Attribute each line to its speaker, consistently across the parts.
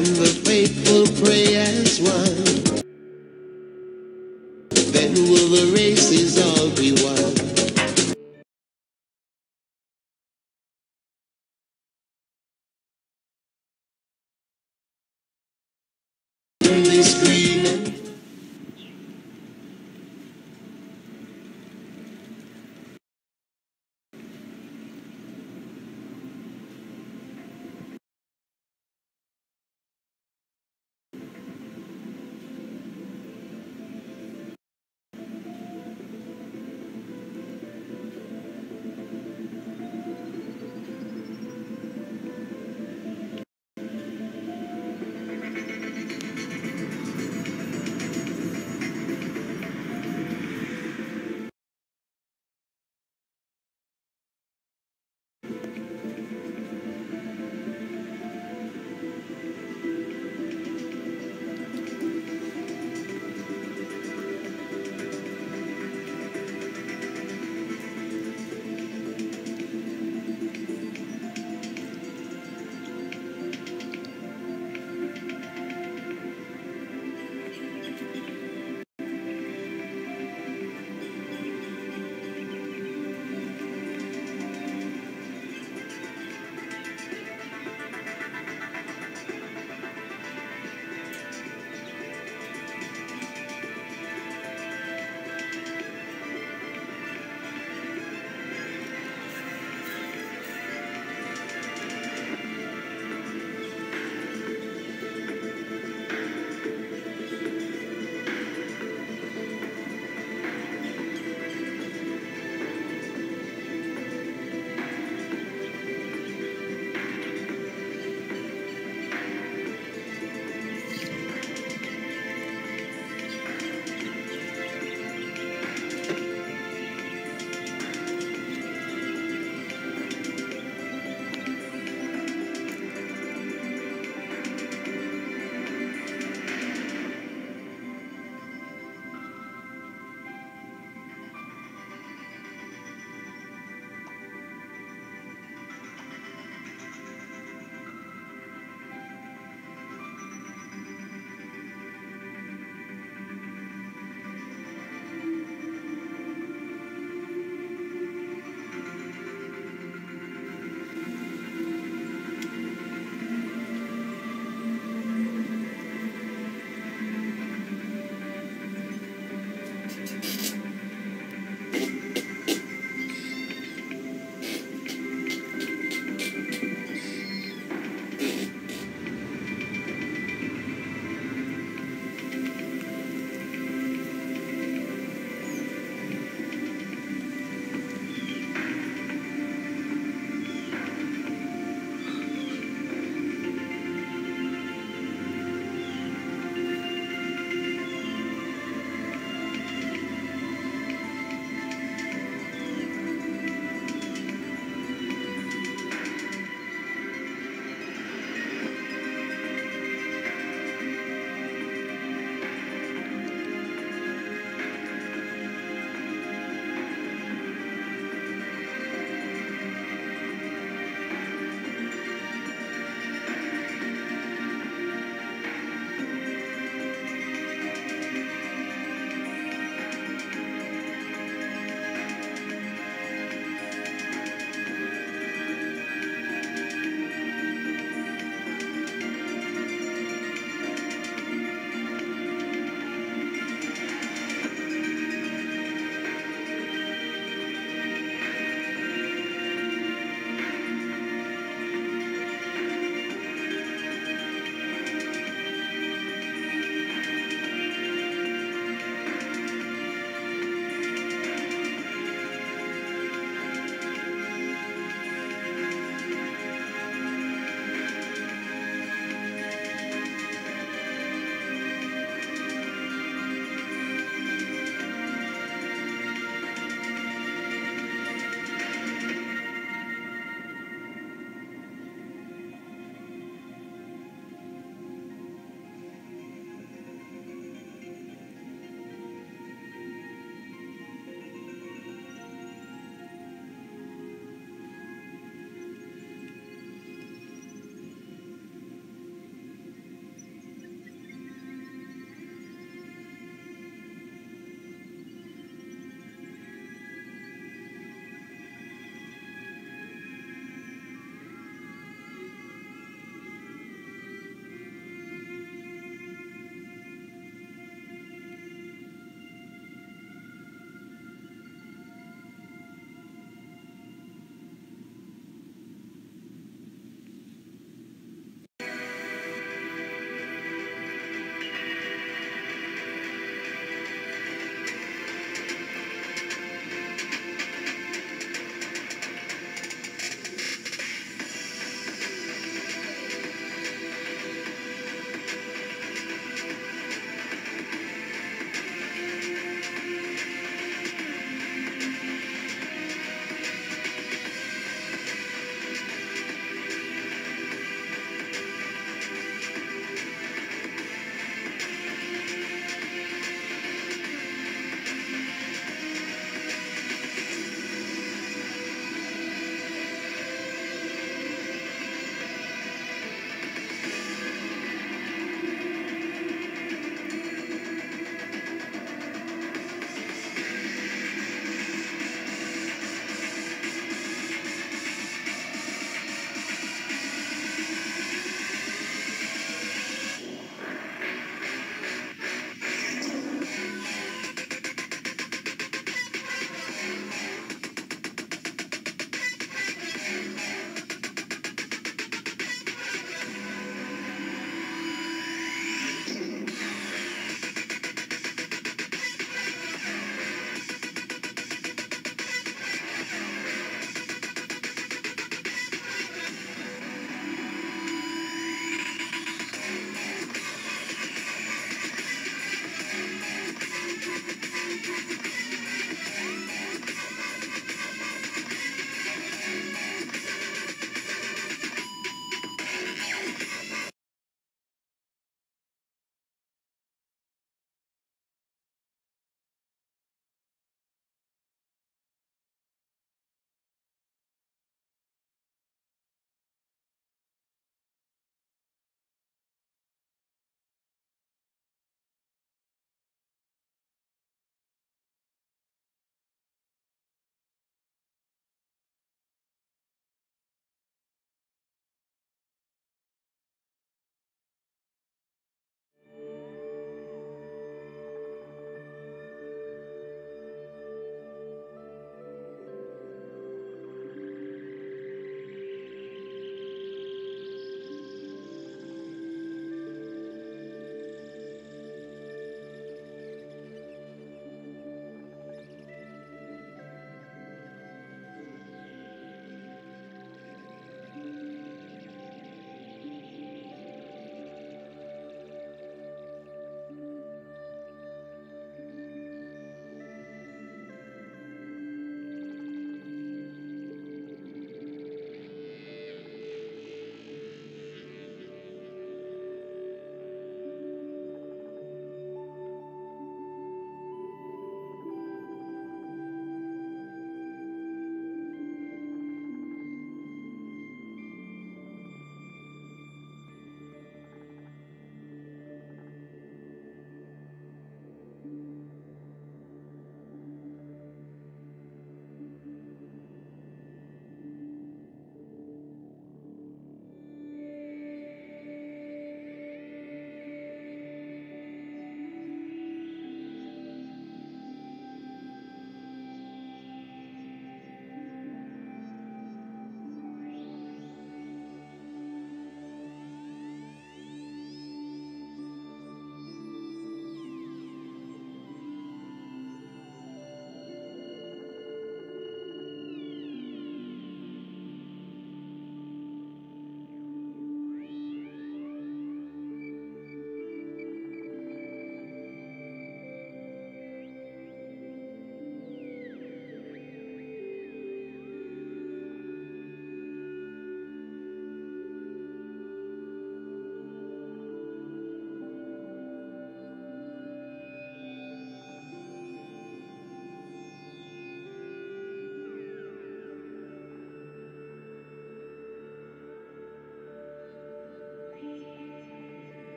Speaker 1: When the faithful pray as one, then will the races all be won. This green and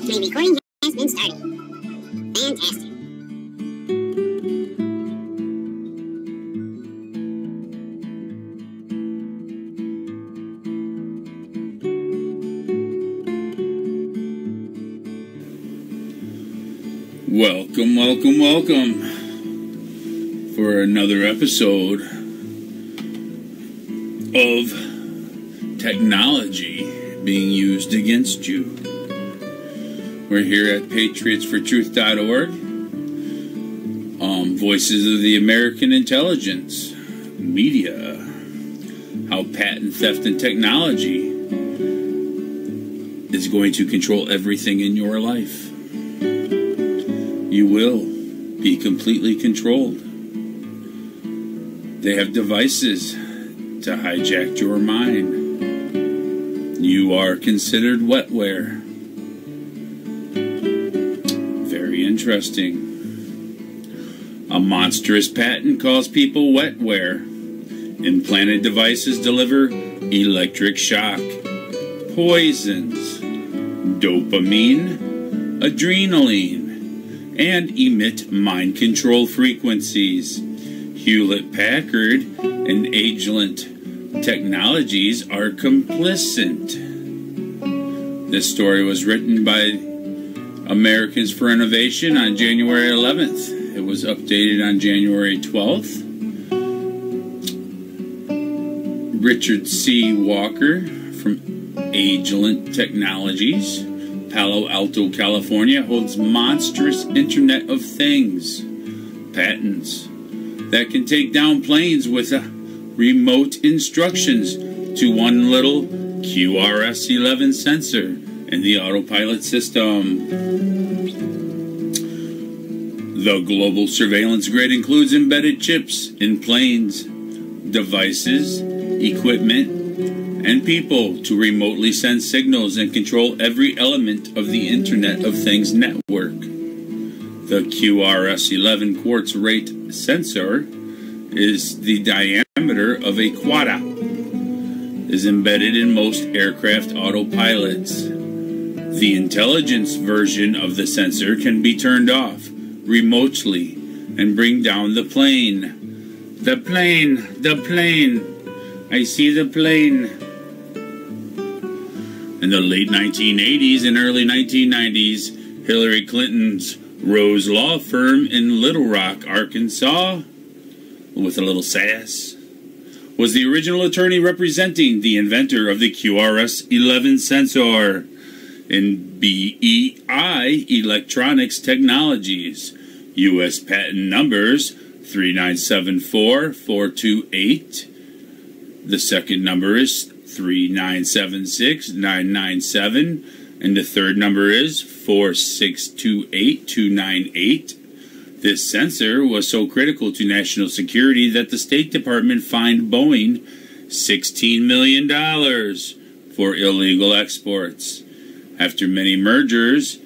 Speaker 2: The recording has been started. Fantastic.
Speaker 3: Welcome, welcome, welcome for another episode of technology being used against you. We're here at patriotsfortruth.org, Voices of the American Intelligence Media, how patent theft and technology is going to control everything in your life. You will be completely controlled. They have devices to hijack your mind. You are considered wetware. Very interesting. A monstrous patent calls people wetware. Implanted devices deliver electric shock, poisons, dopamine, adrenaline, and emit mind control frequencies. Hewlett-Packard and Agilent Technologies are complicit. This story was written by Americans for Innovation on January 11th. It was updated on January 12th. Richard C. Walker from Agilent Technologies, Palo Alto, California, holds monstrous Internet of Things patents that can take down planes with remote instructions to one little QRS-11 sensor in the autopilot system. The global surveillance grid includes embedded chips in planes, devices, equipment, and people to remotely send signals and control every element of the Internet of Things network. The QRS-11 quartz rate sensor is the diameter of a quad, is embedded in most aircraft autopilots. The intelligence version of the sensor can be turned off remotely and bring down the plane. The plane, the plane. I see the plane. In the late 1980s and early 1990s, Hillary Clinton's Rose Law Firm in Little Rock, Arkansas, with a little sass, was the original attorney representing the inventor of the QRS-11 sensor in BEI Electronics Technologies. U.S. patent numbers 3974428. The second number is 3976997, and the third number is 4628298. This sensor was so critical to national security that the State Department fined Boeing $16 million for illegal exports. After many mergers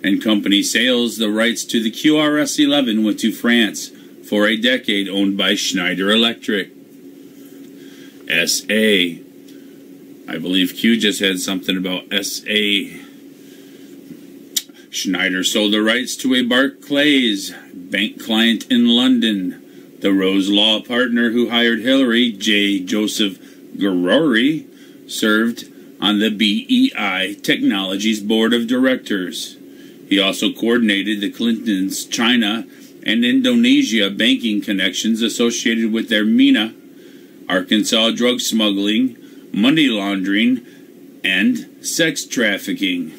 Speaker 3: and company sales, the rights to the QRS-11 went to France for a decade, owned by Schneider Electric. SA. I believe Q just had something about SA. Schneider sold the rights to a Barclays bank client in London. The Rose Law partner who hired Hillary, J. Joseph Garori, served on the BEI Technologies Board of Directors. He also coordinated the Clintons' China and Indonesia banking connections associated with their MENA, Arkansas drug smuggling, money laundering, and sex trafficking.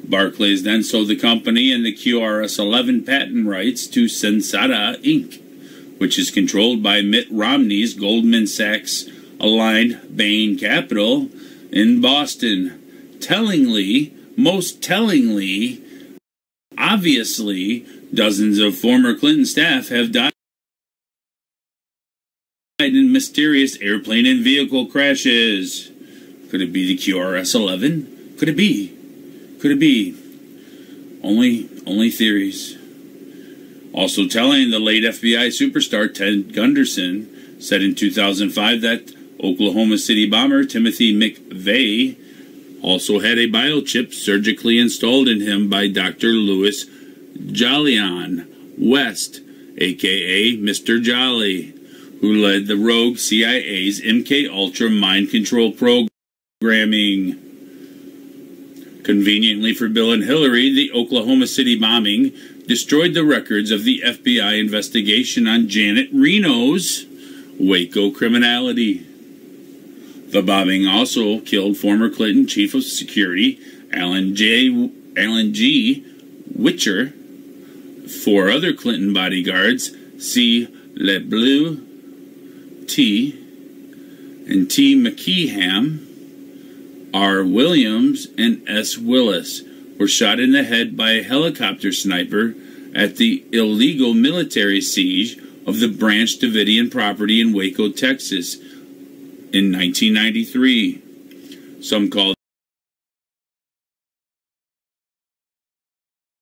Speaker 3: Barclays then sold the company and the QRS-11 patent rights to Sensata Inc., which is controlled by Mitt Romney's Goldman Sachs-aligned Bain Capital in Boston. Most tellingly, obviously, dozens of former Clinton staff have died in mysterious airplane and vehicle crashes. Could it be the QRS-11? Could it be? Could it be? Only theories. Also telling, the late FBI superstar Ted Gunderson said in 2005 that Oklahoma City bomber Timothy McVeigh also had a biochip surgically installed in him by Dr. Louis Jolyon West, a.k.a. Mr. Jolly, who led the rogue CIA's MK-Ultra mind control programming. Conveniently for Bill and Hillary, the Oklahoma City bombing destroyed the records of the FBI investigation on Janet Reno's Waco criminality. The bombing also killed former Clinton Chief of Security Alan G. Witcher, 4 other Clinton bodyguards, C. LeBleu, T. and T. McKeeham, R. Williams, and S. Willis, were shot in the head by a helicopter sniper at the illegal military siege of the Branch Davidian property in Waco, Texas, in 1993. Some call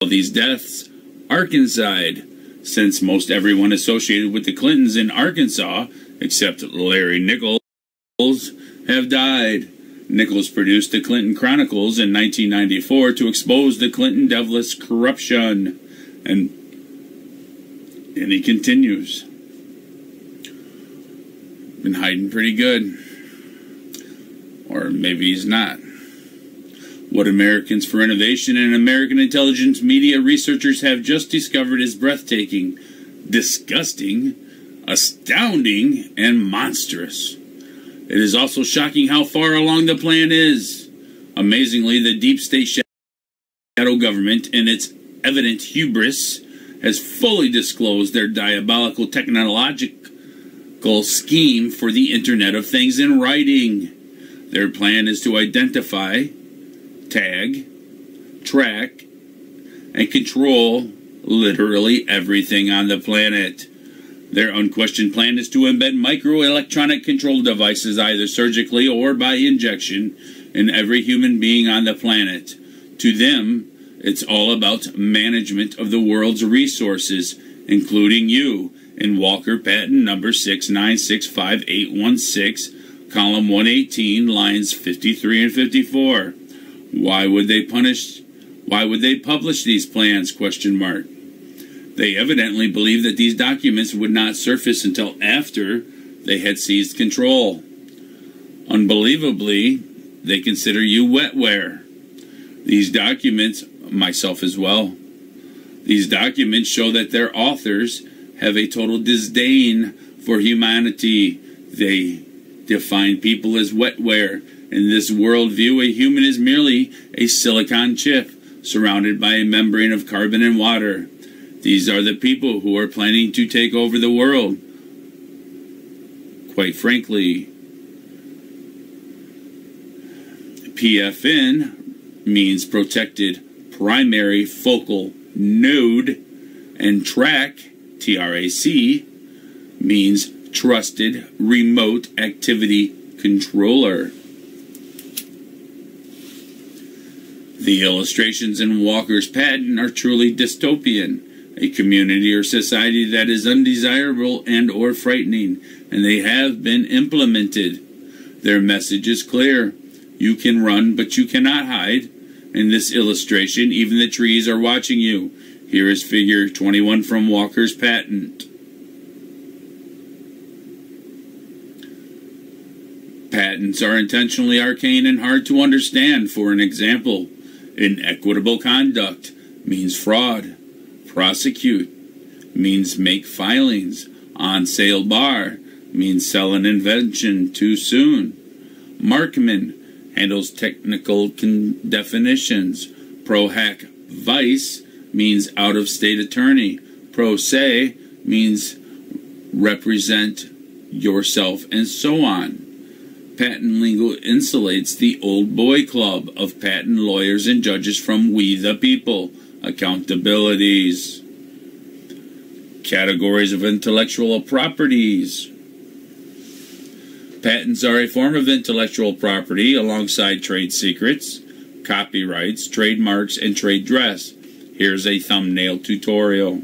Speaker 3: these deaths Arkancide, since most everyone associated with the Clintons in Arkansas, except Larry Nichols, have died. Nichols produced the Clinton Chronicles in 1994 to expose the Clinton devilish corruption, and he continues. Been hiding pretty good. Or maybe he's not. What Americans for Innovation and American intelligence media researchers have just discovered is breathtaking, disgusting, astounding, and monstrous. It is also shocking how far along the plan is. Amazingly, the deep state shadow government, in its evident hubris, has fully disclosed their diabolical technological scheme for the Internet of Things in writing. Their plan is to identify, tag, track, and control literally everything on the planet. Their unquestioned plan is to embed microelectronic control devices either surgically or by injection in every human being on the planet. To them, it's all about management of the world's resources, including you, in Walker Patent number 6965816, column 118, lines 53 and 54. Why would they publish these plans? Question mark. They evidently believe that these documents would not surface until after they had seized control. Unbelievably, they consider you wetware. These documents, myself as well, these documents show that their authors have a total disdain for humanity. They define people as wetware. In this worldview, a human is merely a silicon chip surrounded by a membrane of carbon and water. These are the people who are planning to take over the world. Quite frankly, PFN means Protected Primary Focal Node, and TRAC, TRAC, means Trusted Remote Activity Controller. The illustrations in Walker's patent are truly dystopian. A community or society that is undesirable and or frightening, and they have been implemented. Their message is clear. You can run, but you cannot hide. In this illustration, even the trees are watching you. Here is figure 21 from Walker's patent. Patents are intentionally arcane and hard to understand. For an example, Inequitable conduct means fraud. Prosecute means make filings. On sale bar means sell an invention too soon. Markman handles technical definitions. Pro hac vice means out of state attorney. Pro se means represent yourself, and so on. Patent legal insulates the old boy club of patent lawyers and judges from we the people. Accountabilities. Categories of intellectual properties. Patents are a form of intellectual property alongside trade secrets, copyrights, trademarks, and trade dress. Here's a thumbnail tutorial.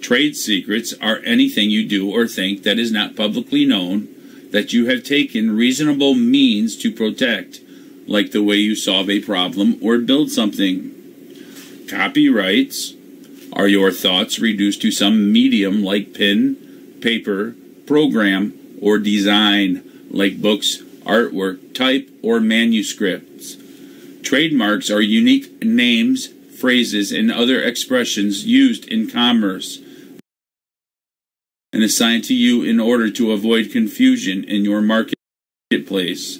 Speaker 3: Trade secrets are anything you do or think that is not publicly known that you have taken reasonable means to protect, like the way you solve a problem or build something. Copyrights are your thoughts reduced to some medium like pen, paper, program, or design, like books, artwork, type, or manuscripts. Trademarks are unique names, phrases, and other expressions used in commerce and assigned to you in order to avoid confusion in your marketplace.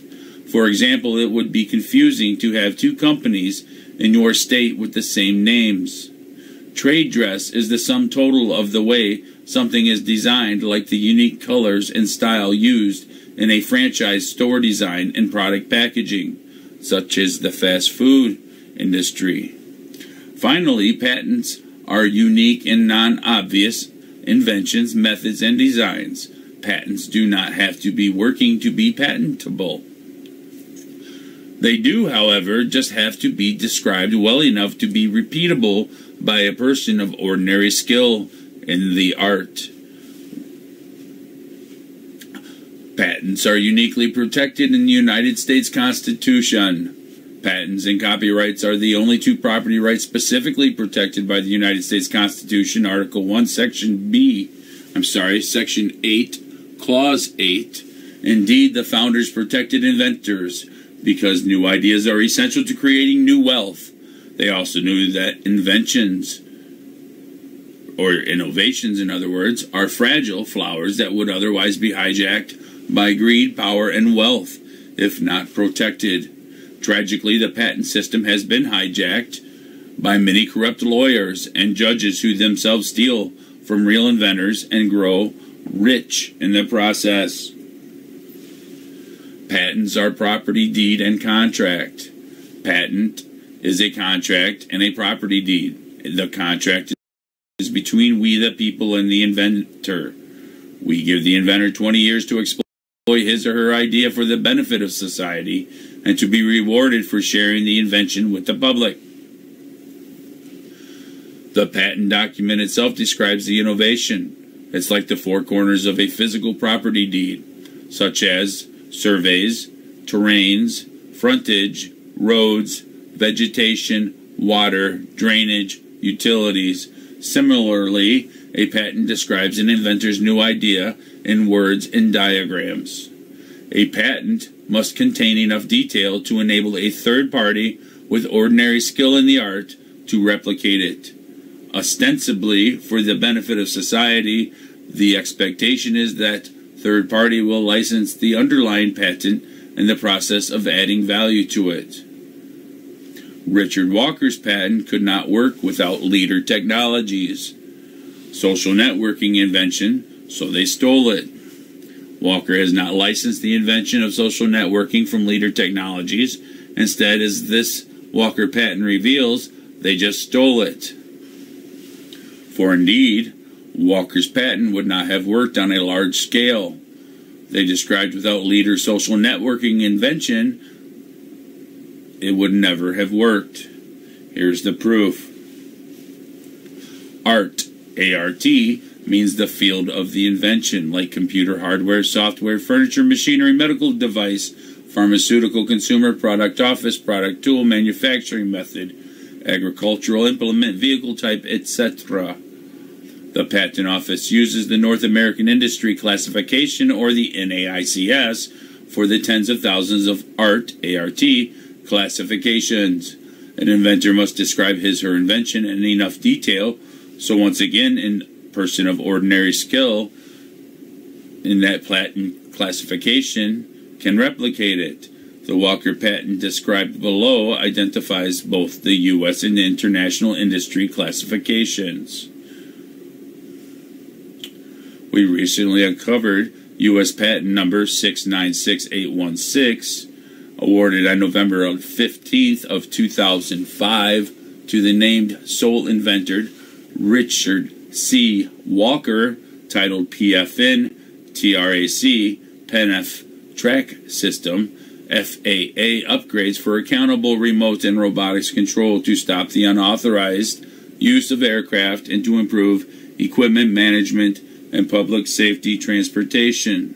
Speaker 3: For example, it would be confusing to have two companies in your state with the same names. Trade dress is the sum total of the way something is designed, like the unique colors and style used in a franchise store design and product packaging, such as the fast food industry. Finally, patents are unique and non-obvious inventions, methods, and designs. Patents do not have to be working to be patentable. They do, however, just have to be described well enough to be repeatable by a person of ordinary skill in the art. Patents are uniquely protected in the United States Constitution. Patents and copyrights are the only two property rights specifically protected by the United States Constitution, Article 1, Section 8, Clause 8. Indeed, the founders protected inventors because new ideas are essential to creating new wealth. They also knew that inventions, or innovations in other words, are fragile flowers that would otherwise be hijacked by greed, power, and wealth if not protected. Tragically, the patent system has been hijacked by many corrupt lawyers and judges who themselves steal from real inventors and grow rich in the process. Patents are property, deed, and contract. Patent is a contract and a property deed. The contract is between we the people and the inventor. We give the inventor 20 years to exploit his or her idea for the benefit of society and to be rewarded for sharing the invention with the public. The patent document itself describes the innovation. It's like the four corners of a physical property deed, such as surveys, terrains, frontage, roads, vegetation, water, drainage, utilities. Similarly, a patent describes an inventor's new idea in words and diagrams. A patent must contain enough detail to enable a third party with ordinary skill in the art to replicate it. Ostensibly, for the benefit of society, the expectation is that third party will license the underlying patent in the process of adding value to it. Richard Walker's patent could not work without Leader Technologies' social networking invention, so they stole it. Walker has not licensed the invention of social networking from Leader Technologies. Instead, as this Walker patent reveals, they just stole it. For indeed, Walker's patent would not have worked on a large scale. They described without Leader's social networking invention, it would never have worked. Here's the proof. Art, A-R-T, means the field of the invention, like computer, hardware, software, furniture, machinery, medical device, pharmaceutical, consumer product, office product, tool, manufacturing method, agricultural implement, vehicle type, etc. The Patent Office uses the North American Industry Classification, or the NAICS, for the tens of thousands of ART, ART, classifications. An inventor must describe his or her invention in enough detail so once again a person of ordinary skill in that patent classification can replicate it. The Walker patent described below identifies both the U.S. and international industry classifications. We recently uncovered U.S. patent number 696816, awarded on November 15th of 2005 to the named sole inventor Richard C. Walker, titled PFN TRAC PENF Track System FAA upgrades for accountable remote and robotics control to stop the unauthorized use of aircraft and to improve equipment management and public safety transportation.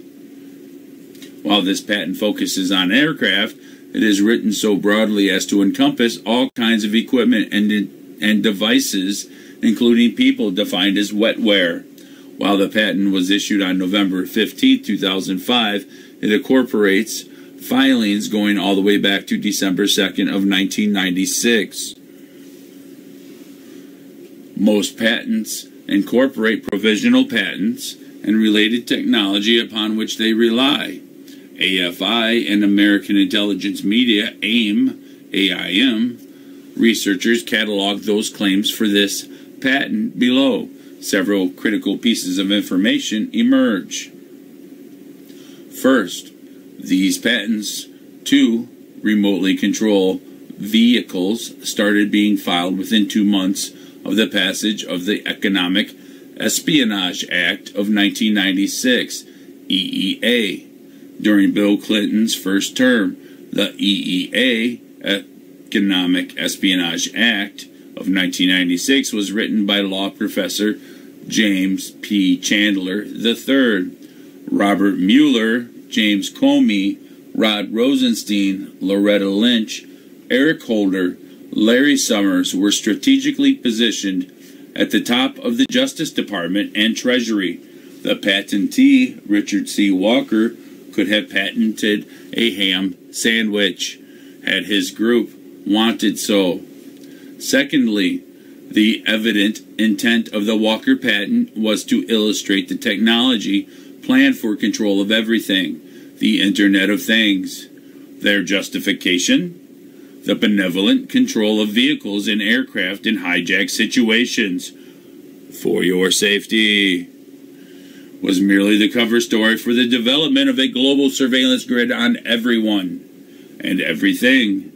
Speaker 3: While this patent focuses on aircraft, it is written so broadly as to encompass all kinds of equipment and devices, including people, defined as wetware. While the patent was issued on November 15, 2005, it incorporates filings going all the way back to December 2nd of 1996. Most patents incorporate provisional patents and related technology upon which they rely. AFI and American Intelligence Media, AIM, researchers catalog those claims for this patent below. Several critical pieces of information emerge. First, these patents to remotely control vehicles started being filed within 2 months of the passage of the Economic Espionage Act of 1996, EEA. During Bill Clinton's first term, the EEA, Economic Espionage Act of 1996, was written by law professor James P. Chandler III. Robert Mueller, James Comey, Rod Rosenstein, Loretta Lynch, Eric Holder, Larry Summers were strategically positioned at the top of the Justice Department and Treasury. The patentee, Richard C. Walker, could have patented a ham sandwich had his group wanted so. Secondly, the evident intent of the Walker patent was to illustrate the technology planned for control of everything, the Internet of Things. Their justification? The benevolent control of vehicles and aircraft in hijack situations. For your safety. Was merely the cover story for the development of a global surveillance grid on everyone and everything.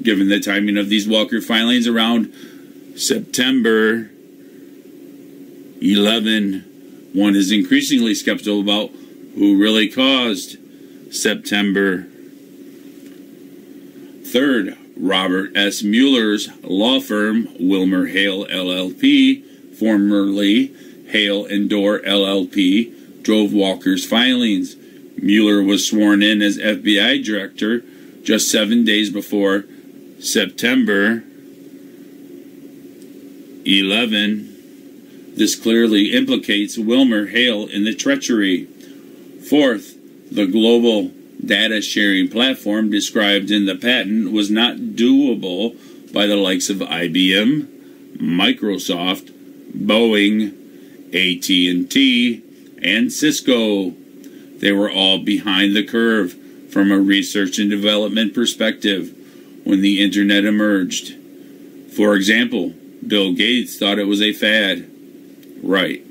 Speaker 3: Given the timing of these Walker filings around September 11, one is increasingly skeptical about who really caused September. Third, Robert S. Mueller's law firm, Wilmer Hale LLP, formerly Hale and Dorr LLP, drove Walker's filings. Mueller was sworn in as FBI director just 7 days before September 11. This clearly implicates Wilmer Hale in the treachery. Fourth, the global data sharing platform described in the patent was not doable by the likes of IBM, Microsoft, Boeing, AT&T, and Cisco. They were all behind the curve from a research and development perspective when the Internet emerged. For example, Bill Gates thought it was a fad. Right,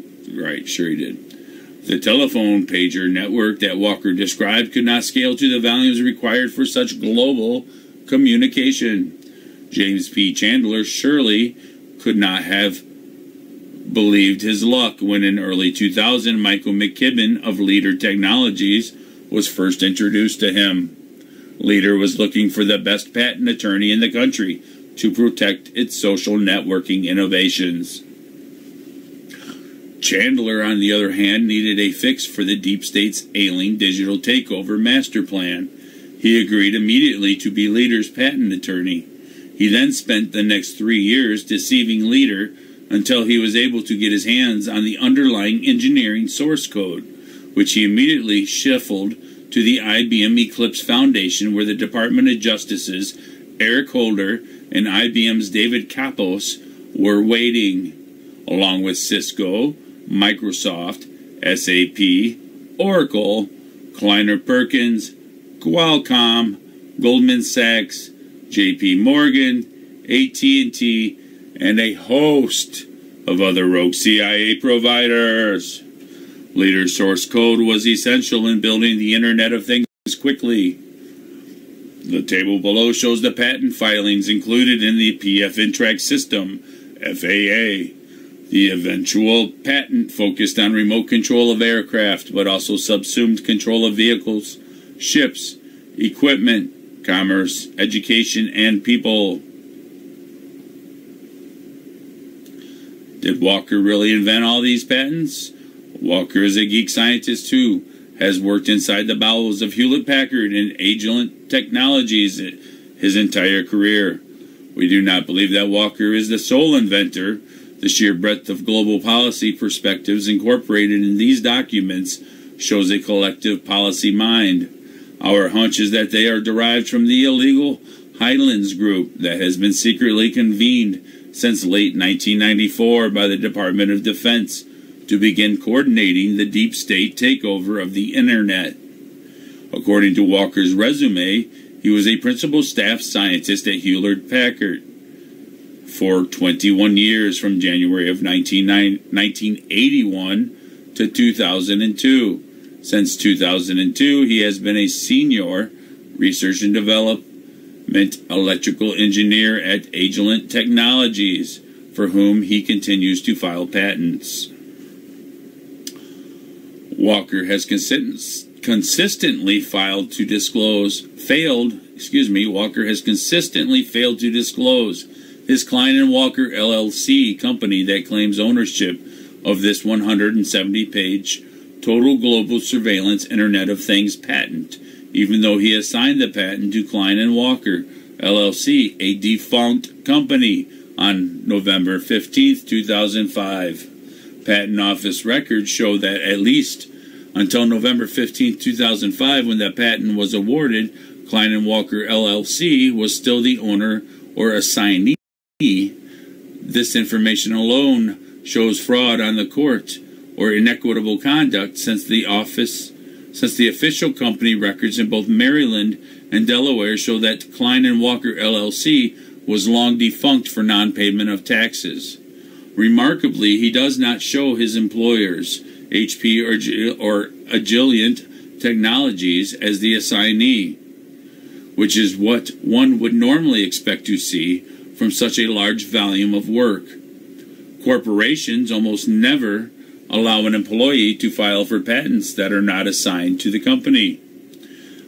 Speaker 3: sure he did. The telephone pager network that Walker described could not scale to the volumes required for such global communication. James P. Chandler surely could not have believed his luck when in early 2000 Michael McKibben of Leader Technologies was first introduced to him. Leader was looking for the best patent attorney in the country to protect its social networking innovations. Chandler, on the other hand, needed a fix for the deep state's ailing digital takeover master plan. He agreed immediately to be Leader's patent attorney. He then spent the next 3 years deceiving Leader until he was able to get his hands on the underlying engineering source code, which he immediately shuffled to the IBM Eclipse Foundation, where the Department of Justice's Eric Holder and IBM's David Kapos were waiting, along with Cisco, Microsoft, SAP, Oracle, Kleiner Perkins, Qualcomm, Goldman Sachs, JP Morgan, AT&T, and a host of other rogue CIA providers. Later source code was essential in building the Internet of Things quickly. The table below shows the patent filings included in the PF-Intrac system, FAA. The eventual patent focused on remote control of aircraft, but also subsumed control of vehicles, ships, equipment, commerce, education, and people. Did Walker really invent all these patents? Walker is a geek scientist who has worked inside the bowels of Hewlett-Packard and Agilent Technologies his entire career. We do not believe that Walker is the sole inventor. The sheer breadth of global policy perspectives incorporated in these documents shows a collective policy mind. Our hunch is that they are derived from the illegal Highlands Group that has been secretly convened since late 1994 by the Department of Defense to begin coordinating the deep state takeover of the Internet. According to Walker's resume, he was a principal staff scientist at Hewlett-Packard for 21 years from January of 1981 to 2002. Since 2002, he has been a senior research and development electrical engineer at Agilent Technologies, for whom he continues to file patents. Walker has consistently failed to disclose his Klein & Walker LLC company that claims ownership of this 170-page total global surveillance Internet of Things patent, even though he assigned the patent to Klein & Walker LLC, a defunct company, on November 15, 2005. Patent Office records show that at least until November 15, 2005, when the patent was awarded, Klein & Walker LLC was still the owner or assignee. This information alone shows fraud on the court or inequitable conduct, since the official company records in both Maryland and Delaware show that Klein & Walker LLC was long defunct for non-payment of taxes. Remarkably, he does not show his employers, HP or Agilent Technologies, as the assignee, which is what one would normally expect to see from such a large volume of work. Corporations almost never allow an employee to file for patents that are not assigned to the company.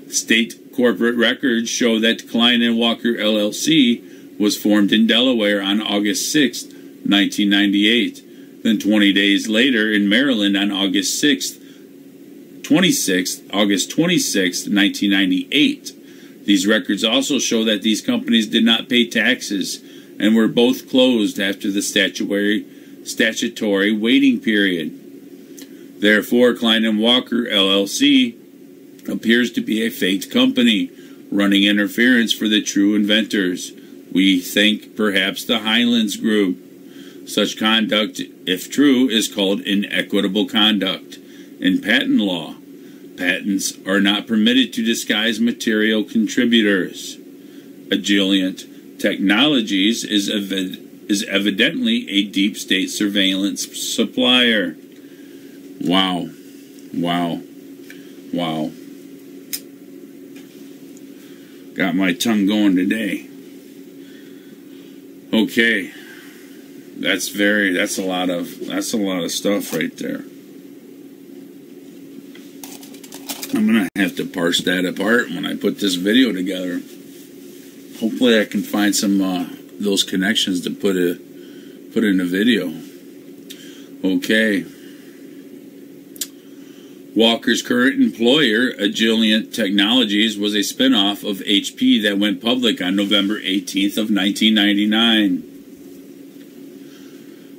Speaker 3: State corporate records show that Klein & Walker LLC was formed in Delaware on August 6, 1998. Then 20 days later in Maryland on August 26, 1998. These records also show that these companies did not pay taxes and were both closed after the statutory waiting period. Therefore, Klein & Walker LLC appears to be a faked company running interference for the true inventors. We think perhaps the Highlands Group. Such conduct, if true, is called inequitable conduct. In patent law, patents are not permitted to disguise material contributors. Agilent Technologies is evidently a deep state surveillance supplier. Wow. Wow. Wow. Got my tongue going today. Okay. That's a lot of stuff right there. I'm gonna have to parse that apart when I put this video together. Hopefully I can find some those connections to put in a video. Okay. Walker's current employer, Agilent Technologies, was a spinoff of HP that went public on November 18th of 1999.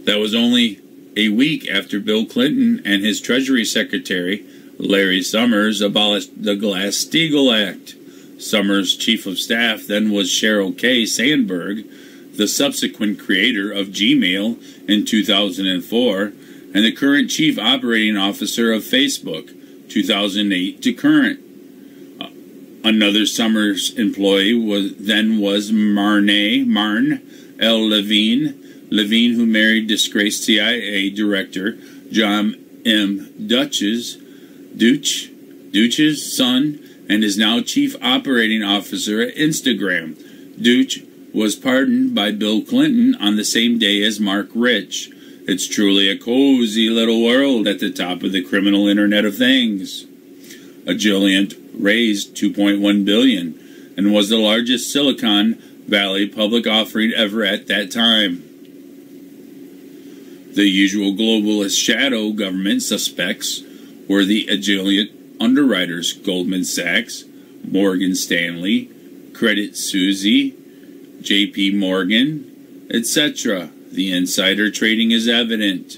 Speaker 3: That was only a week after Bill Clinton and his Treasury Secretary, Larry Summers, abolished the Glass-Steagall Act, Summers' chief of staff then was Sheryl K. Sandberg, the subsequent creator of Gmail in 2004, and the current chief operating officer of Facebook, 2008 to current. Another Summers employee was Marne L. Levine, who married disgraced CIA director John M. Deutsch's son, and is now chief operating officer at Instagram. Deutsch was pardoned by Bill Clinton on the same day as Mark Rich. It's truly a cozy little world at the top of the criminal Internet of Things. Agilent raised $2.1 billion and was the largest Silicon Valley public offering ever at that time. The usual globalist shadow government suspects were the Agilent underwriters: Goldman Sachs, Morgan Stanley, Credit Suisse, J.P. Morgan, etc. The insider trading is evident.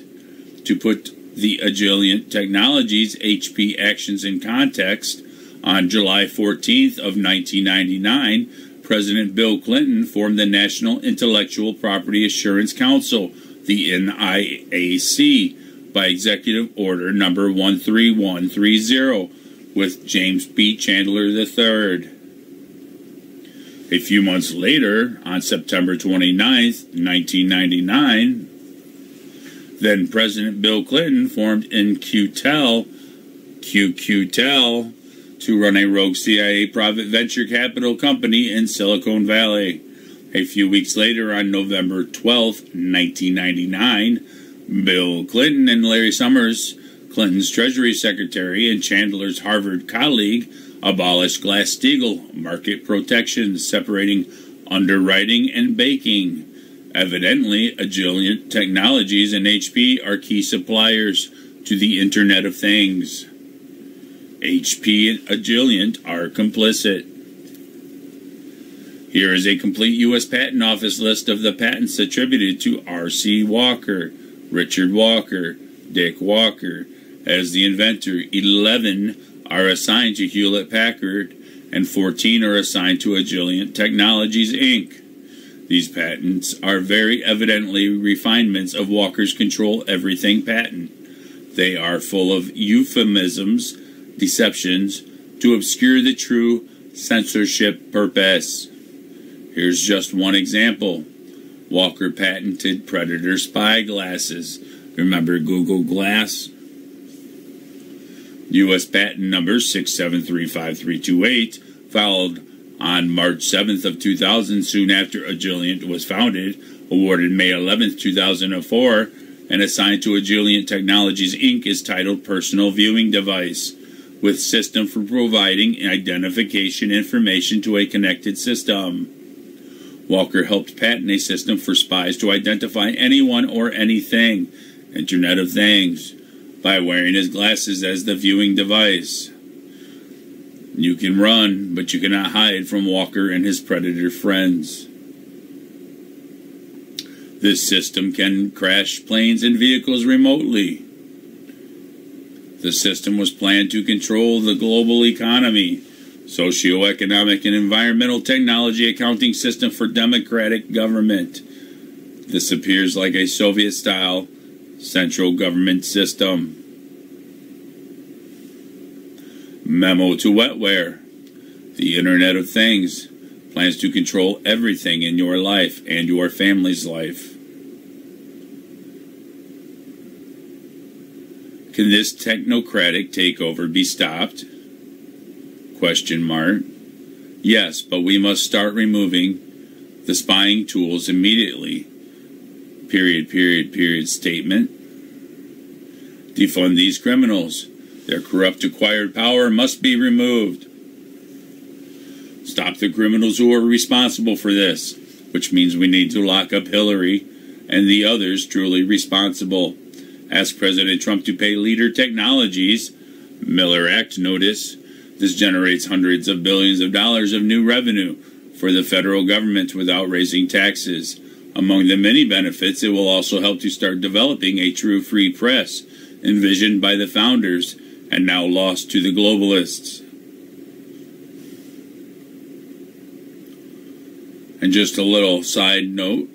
Speaker 3: To put the Agilent Technologies HP actions in context, on July 14th of 1999, President Bill Clinton formed the National Intellectual Property Assurance Council, the NIAC, by Executive Order number 13130, with James B. Chandler III. A few months later, on September 29th, 1999, then President Bill Clinton formed QQtel, to run a rogue CIA private venture capital company in Silicon Valley. A few weeks later, on November 12, 1999, Bill Clinton and Larry Summers, Clinton's Treasury Secretary and Chandler's Harvard colleague, abolished Glass-Steagall market protections separating underwriting and banking. Evidently, Agilent Technologies and HP are key suppliers to the Internet of Things. HP and Agilent are complicit. Here is a complete U.S. Patent Office list of the patents attributed to R.C. Walker, Richard Walker, Dick Walker. As the inventor, 11 are assigned to Hewlett-Packard, and 14 are assigned to Agilent Technologies, Inc. These patents are very evidently refinements of Walker's Control Everything patent. They are full of euphemisms, deceptions, to obscure the true censorship purpose. Here's just one example. Walker patented Predator spy glasses. Remember Google Glass? U.S. patent number 6735328, filed on March 7th of 2000, soon after Agilent was founded, awarded May 11th, 2004, and assigned to Agilent Technologies, Inc., is titled Personal Viewing Device, with system for providing identification information to a connected system. Walker helped patent a system for spies to identify anyone or anything, Internet of Things, by wearing his glasses as the viewing device. You can run, but you cannot hide from Walker and his predator friends. This system can crash planes and vehicles remotely. The system was planned to control the global economy, socioeconomic and environmental technology accounting system for democratic government. This appears like a Soviet-style central government system. Memo to Wetware. The Internet of Things plans to control everything in your life and your family's life. Can this technocratic takeover be stopped? Question mark. Yes, but we must start removing the spying tools immediately. Period statement. Defund these criminals. Their corrupt acquired power must be removed. Stop the criminals who are responsible for this, which means we need to lock up Hillary and the others truly responsible. Ask President Trump to pay Leader Technologies Miller Act notice. This generates hundreds of billions of dollars of new revenue for the federal government without raising taxes. Among the many benefits, it will also help to start developing a true free press envisioned by the founders and now lost to the globalists. And just a little side note,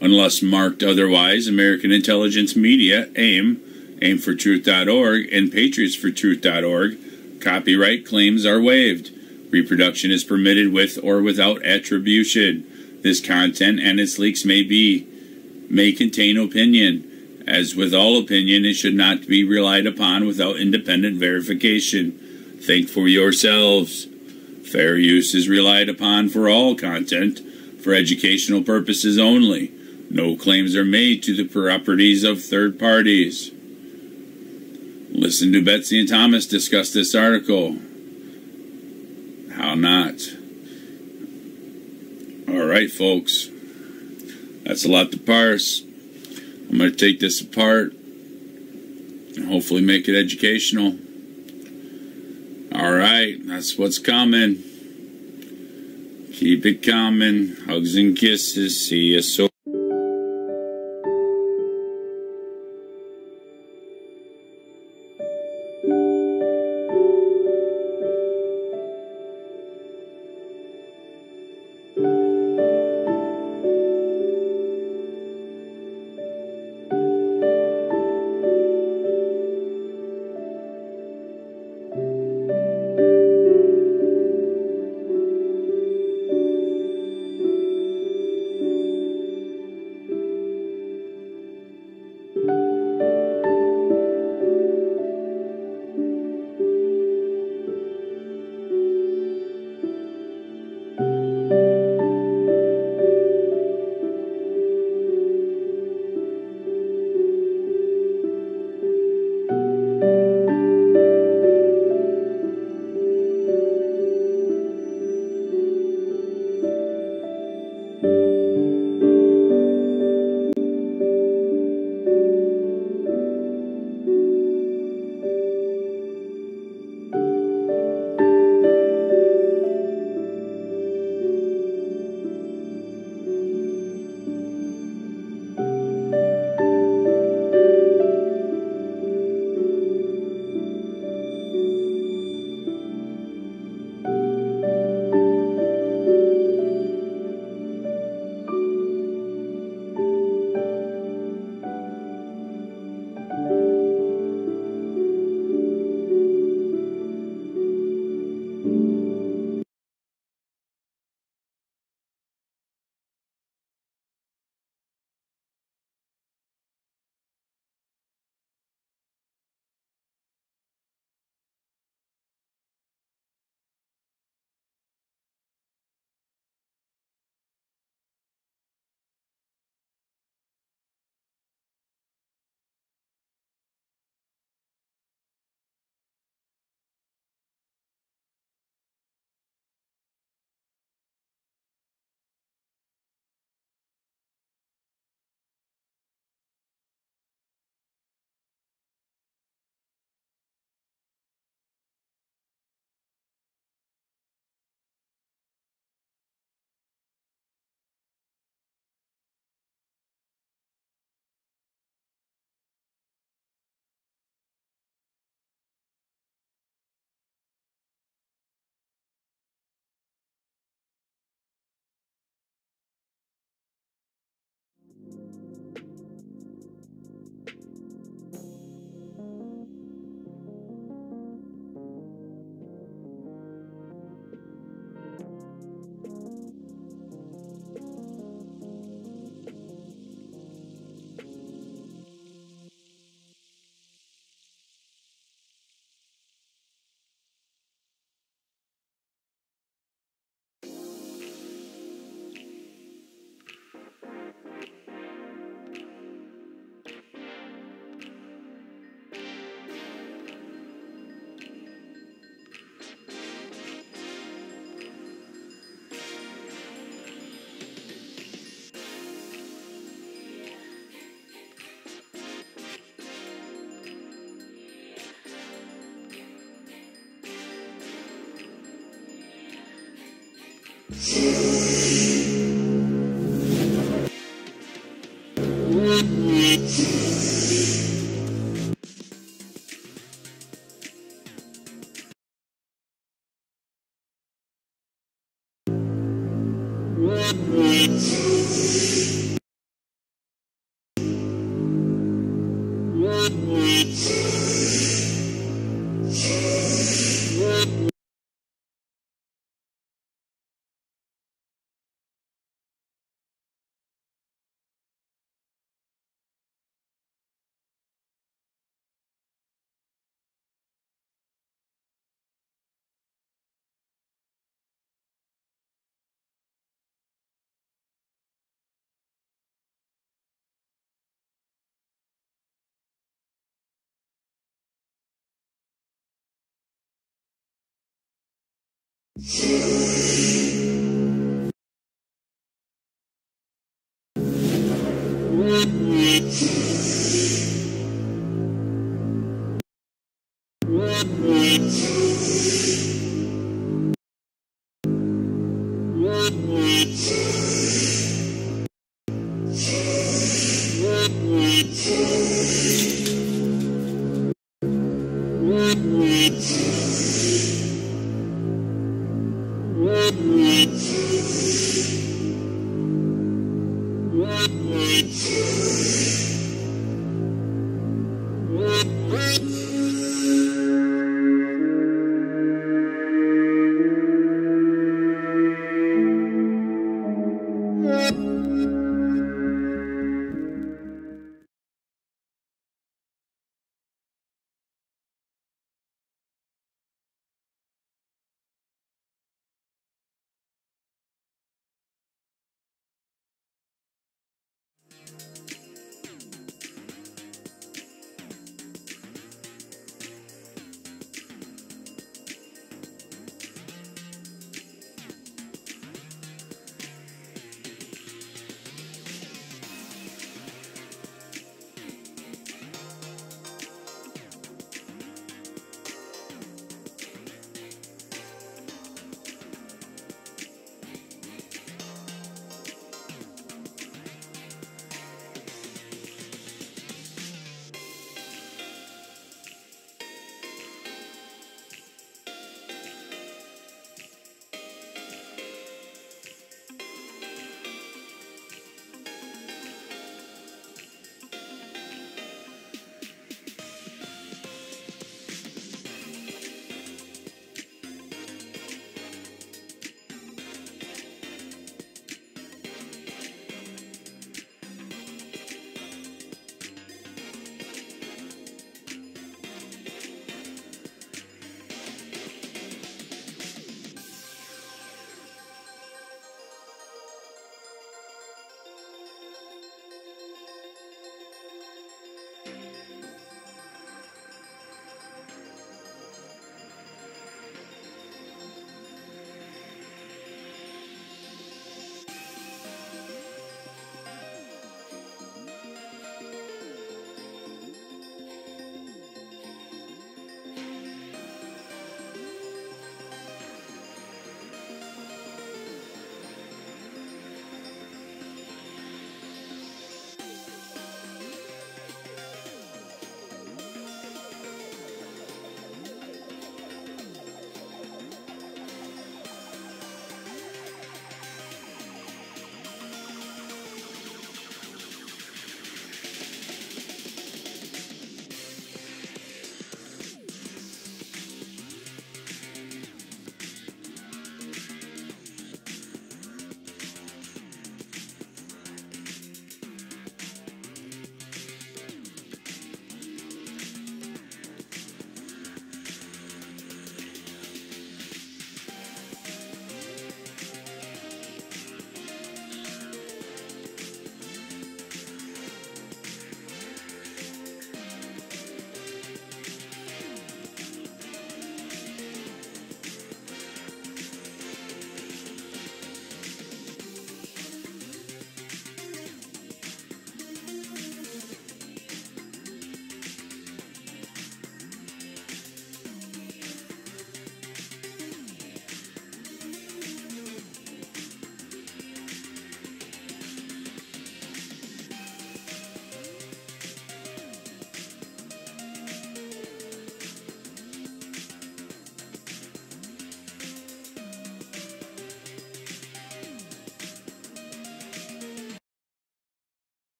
Speaker 3: unless marked otherwise, American Intelligence Media, aimfortruth.org, and patriotsfortruth.org, copyright claims are waived. Reproduction is permitted with or without attribution. This content and its leaks may contain opinion. As with all opinion, it should not be relied upon without independent verification. Think for yourselves. Fair use is relied upon for all content for educational purposes only. No claims are made to the properties of third parties. Listen to Betsy and Thomas discuss this article. How not? All right, folks. That's a lot to parse. I'm going to take this apart and hopefully make it educational. All right, that's what's coming. Keep it coming. Hugs and kisses. See you soon.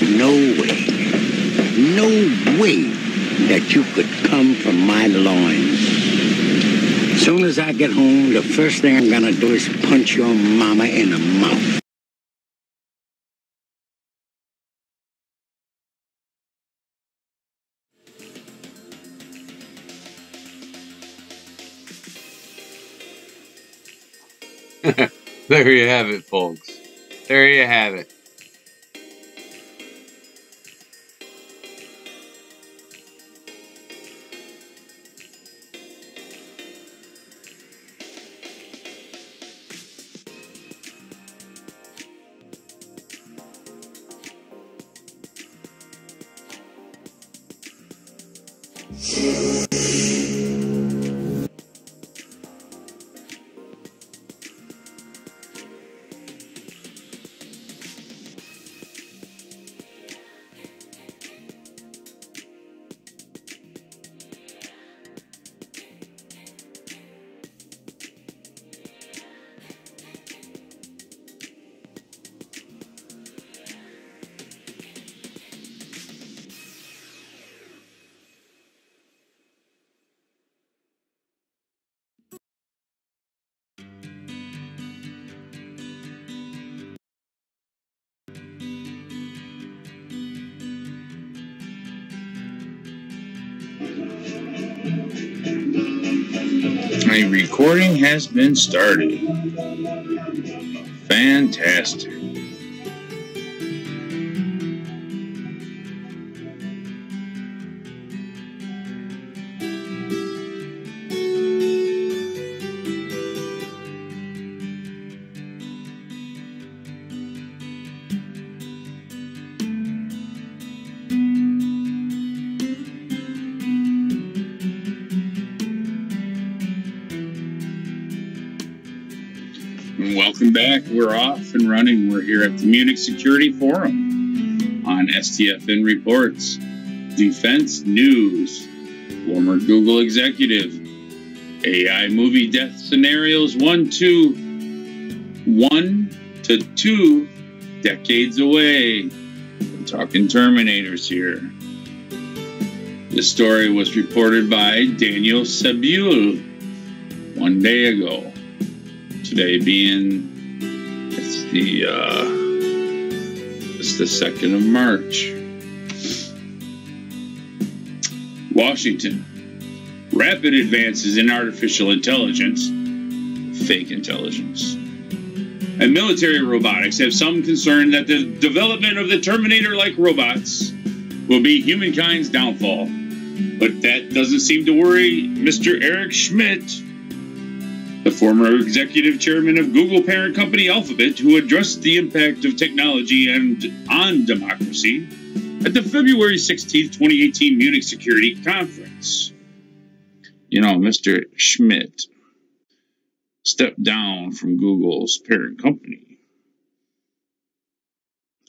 Speaker 4: was no way that you could come from my loins. Soon as I get home, the first thing I'm gonna do is punch your mama in the mouth.
Speaker 5: There you have it, folks. There you have it.
Speaker 3: A recording has been started. Fantastic. Welcome back. We're off and running. We're here at the Munich Security Forum on STFN Reports. Defense News. Former Google executive. AI movie death scenarios 1 to 2 decades away. We're talking Terminators here. This story was reported by Daniel Sabule 1 day ago. Today being it's the 2nd of March. Washington. Rapid advances in artificial intelligence, fake intelligence, and military robotics have some concern that the development of the Terminator-like robots will be humankind's downfall. But that doesn't seem to worry Mr. Eric Schmidt, the former executive chairman of Google parent company Alphabet, who addressed the impact of technology and on democracy at the February 16, 2018 Munich Security Conference. You know, Mr. Schmidt stepped down from Google's parent company,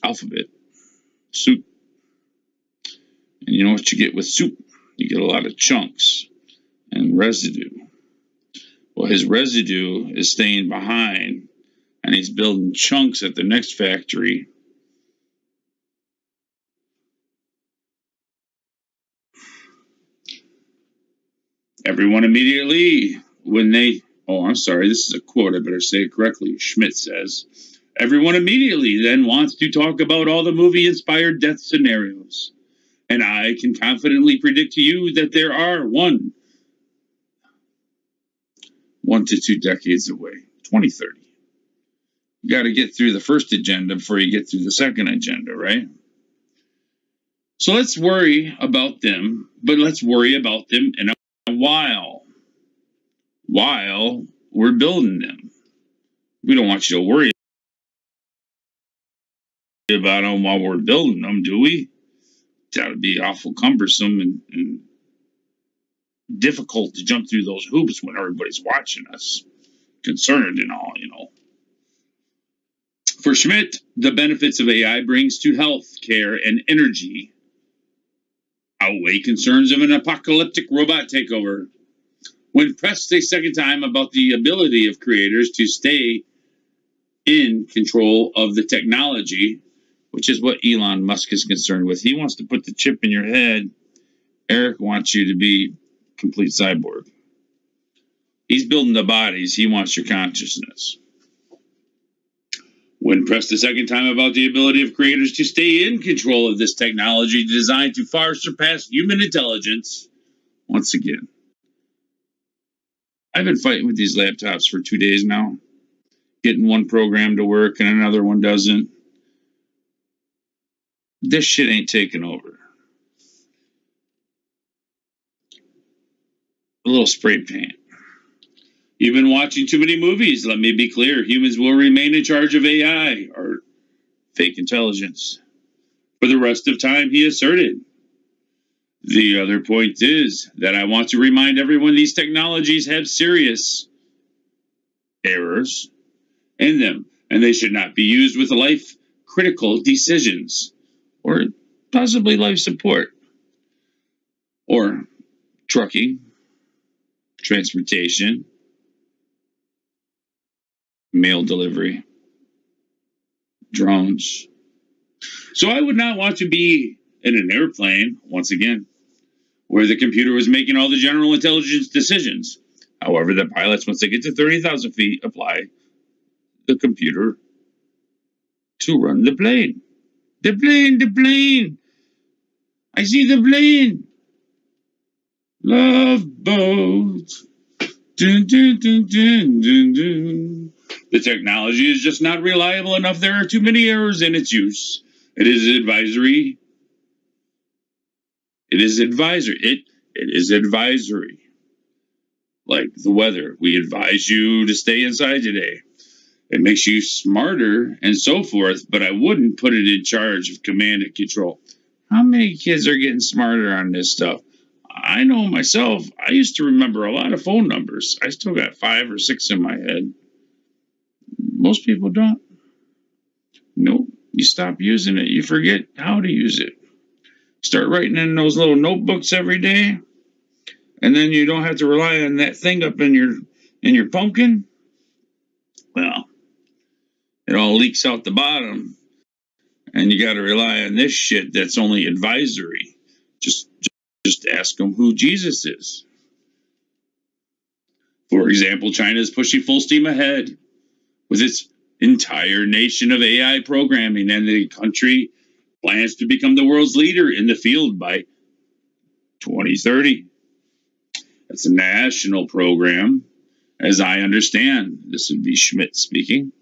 Speaker 3: Alphabet, soup. And you know what you get with soup? You get a lot of chunks and residue. Well, his residue is staying behind, and he's building chunks at the next factory. Everyone immediately, this is a quote, I better say it correctly. Schmidt says, everyone immediately then wants to talk about all the movie-inspired death scenarios. And I can confidently predict to you that there are 1 to 2 decades away, 2030. You got to get through the first agenda before you get through the second agenda, right? So let's worry about them, but let's worry about them in a while we're building them. We don't want you to worry about them while we're building them, do we? That would be awful cumbersome and difficult to jump through those hoops when everybody's watching us, concerned and all, you know. For Schmidt, the benefits of AI brings to health care and energy outweigh concerns of an apocalyptic robot takeover. When pressed a second time about the ability of creators to stay in control of the technology, which is what Elon Musk is concerned with. He wants to put the chip in your head. Eric wants you to be complete cyborg. He's building the bodies. He wants your consciousness. When pressed a second time about the ability of creators to stay in control of this technology designed to far surpass human intelligence, once again, I've been fighting with these laptops for 2 days now, getting one program to work and another one doesn't. This shit ain't taking over. A little spray paint. You've been watching too many movies. Let me be clear. Humans will remain in charge of AI, or fake intelligence, for the rest of time, he asserted. The other point is that I want to remind everyone these technologies have serious errors in them, and they should not be used with life-critical decisions, or possibly life support, or trucking, transportation, mail delivery, drones. So I would not want to be in an airplane, once again, where the computer was making all the general intelligence decisions. However, the pilots, once they get to 30,000 feet, apply the computer to run the plane. The plane! I see the plane! Love boat. Dun, dun, dun, dun, dun, dun. The technology is just not reliable enough. There are too many errors in its use. It is advisory. It is advisory. Like the weather. We advise you to stay inside today. It makes you smarter and so forth, but I wouldn't put it in charge of command and control. How many kids are getting smarter on this stuff? I know myself. I used to remember a lot of phone numbers. I still got 5 or 6 in my head. Most people don't. Nope. You stop using it, you forget how to use it. Start writing in those little notebooks every day, and then you don't have to rely on that thing up in your pumpkin. Well, it all leaks out the bottom, and you got to rely on this shit that's only advisory. Just ask them who Jesus is. For example, China is pushing full steam ahead with its entire nation of AI programming, and the country plans to become the world's leader in the field by 2030. It's a national program, as I understand. This would be Schmidt speaking.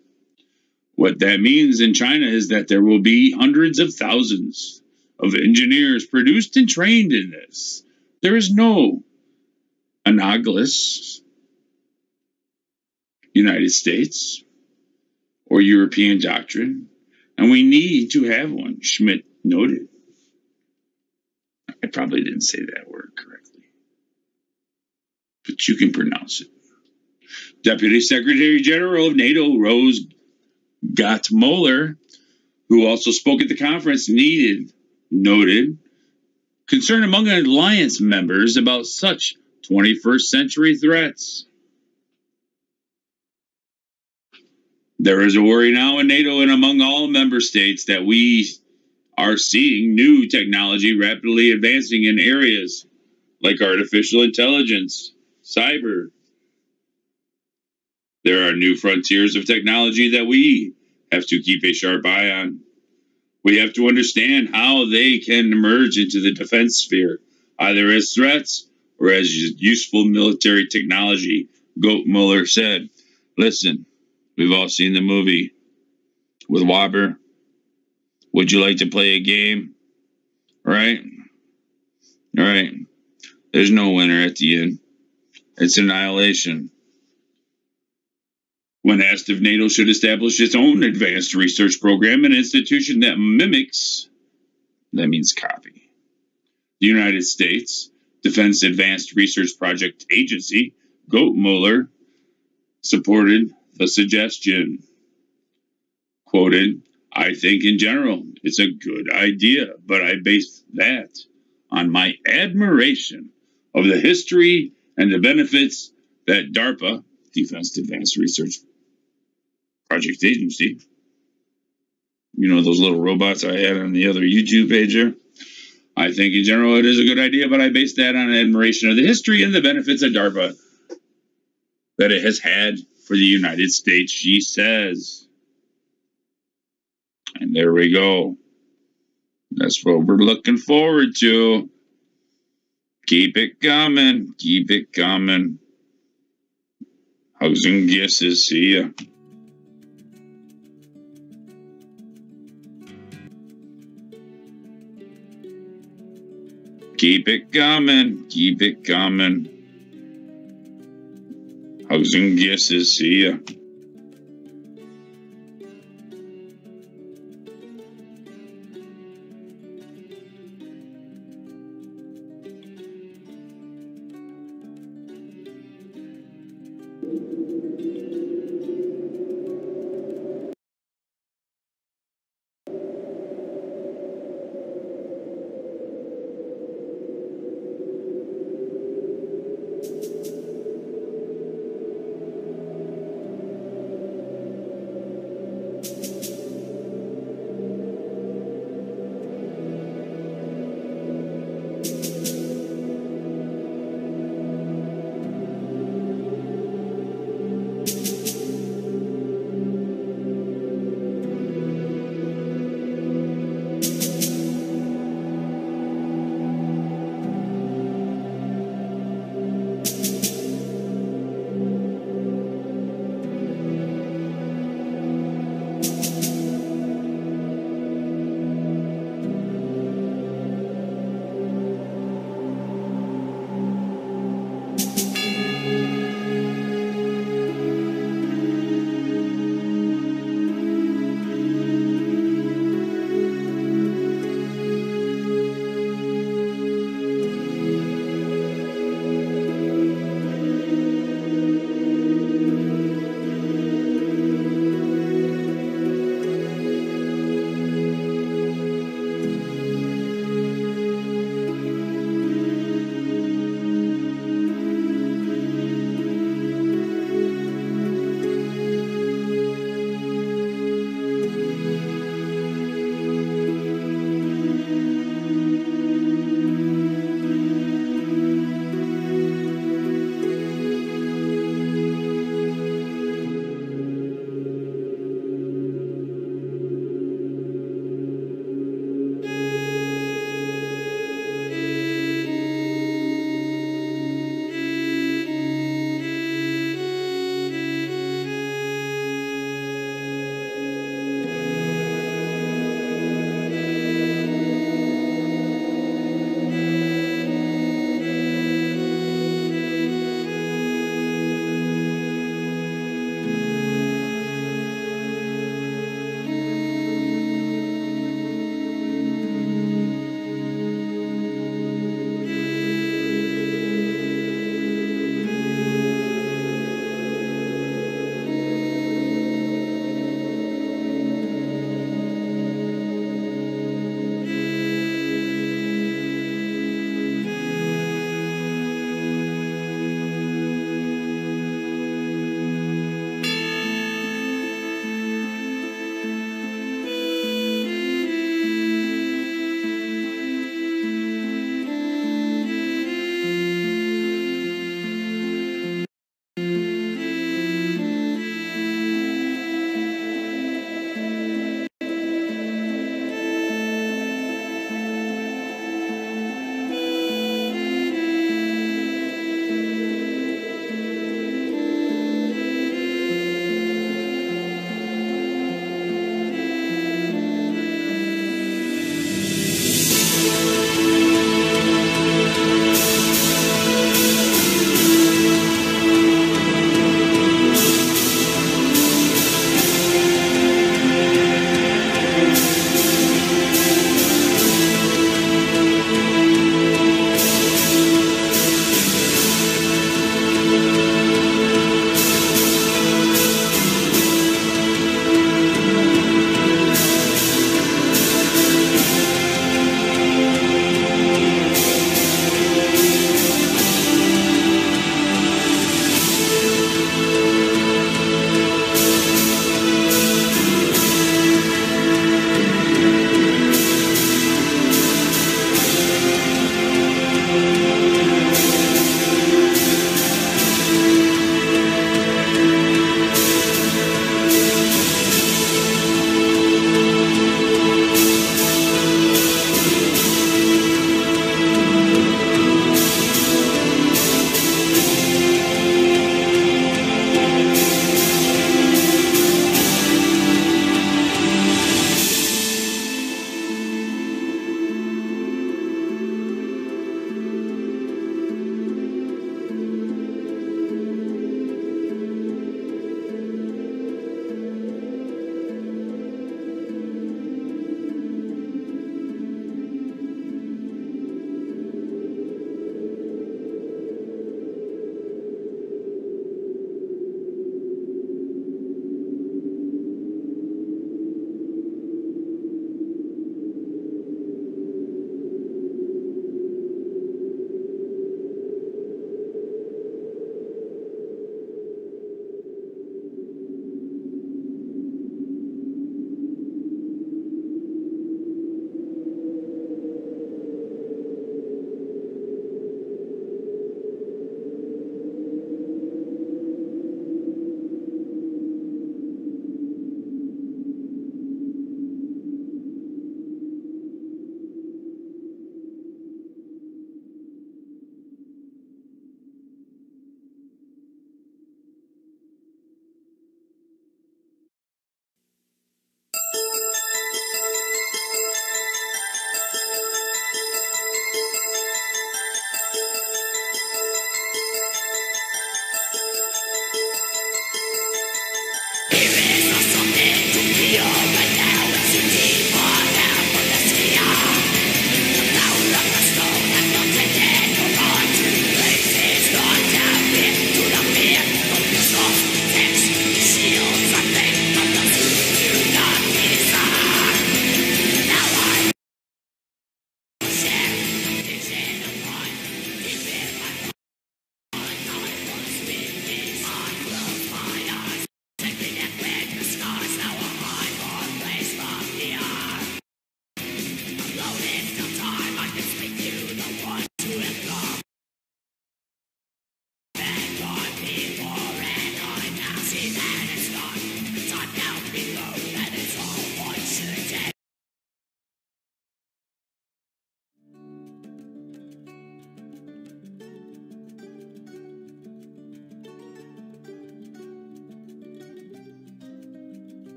Speaker 3: What that means in China is that there will be hundreds of thousands of engineers produced and trained in this. There is no analogous United States or European doctrine, and we need to have one, Schmidt noted. I probably didn't say that word correctly, but you can pronounce it. Deputy Secretary General of NATO, Rose Gottmuller, who also spoke at the conference, noted concern among alliance members about such 21st century threats. There is a worry now in NATO and among all member states that we are seeing new technology rapidly advancing in areas like artificial intelligence, cyber. There are new frontiers of technology that we have to keep a sharp eye on. We have to understand how they can emerge into the defense sphere, either as threats or as useful military technology, Gottmuller said. Listen, we've all seen the movie with Whopper. Would you like to play a game? Right? All right. There's no winner at the end. It's annihilation. When asked if NATO should establish its own advanced research program, an institution that mimics, that means copy, the United States Defense Advanced Research Project Agency, Gottmuller supported the suggestion. Quoted, I think in general it's a good idea, but I base that on my admiration of the history and the benefits that DARPA, Defense Advanced Research Project Agency, You know, those little robots I had on the other YouTube page there? I think in general it is a good idea, but I base that on admiration of the history and the benefits of DARPA that it has had for the United States, she says. And there we go. That's what we're looking forward to. Keep it coming. Keep it coming. Hugs and kisses. See ya. Keep it coming. Keep it coming. Hugs and kisses. See ya.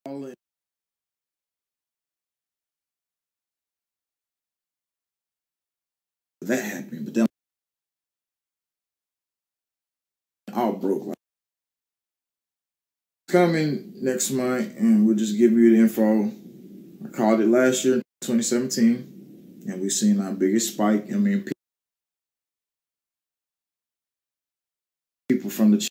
Speaker 6: all in. That happened, but then all broke. Like, coming next month, and we'll just give you the info. I called it last year, 2017, and we've seen our biggest spike. I mean, people from the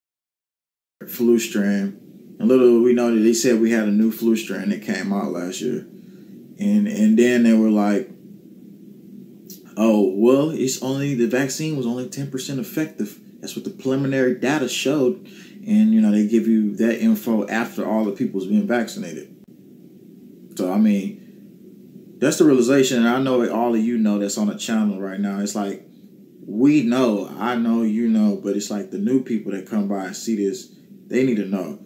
Speaker 6: flu strand. And little we know that they said we had a new flu strand that came out last year, and then they were like, "Oh, well, it's only the vaccine was only 10% effective." That's what the preliminary data showed, and they give you that info after all the people's been vaccinated. So I mean, that's the realization, and I know all of you know that's on the channel right now. It's like we know, I know, you know, but it's like the new people that come by and see this, they need to know.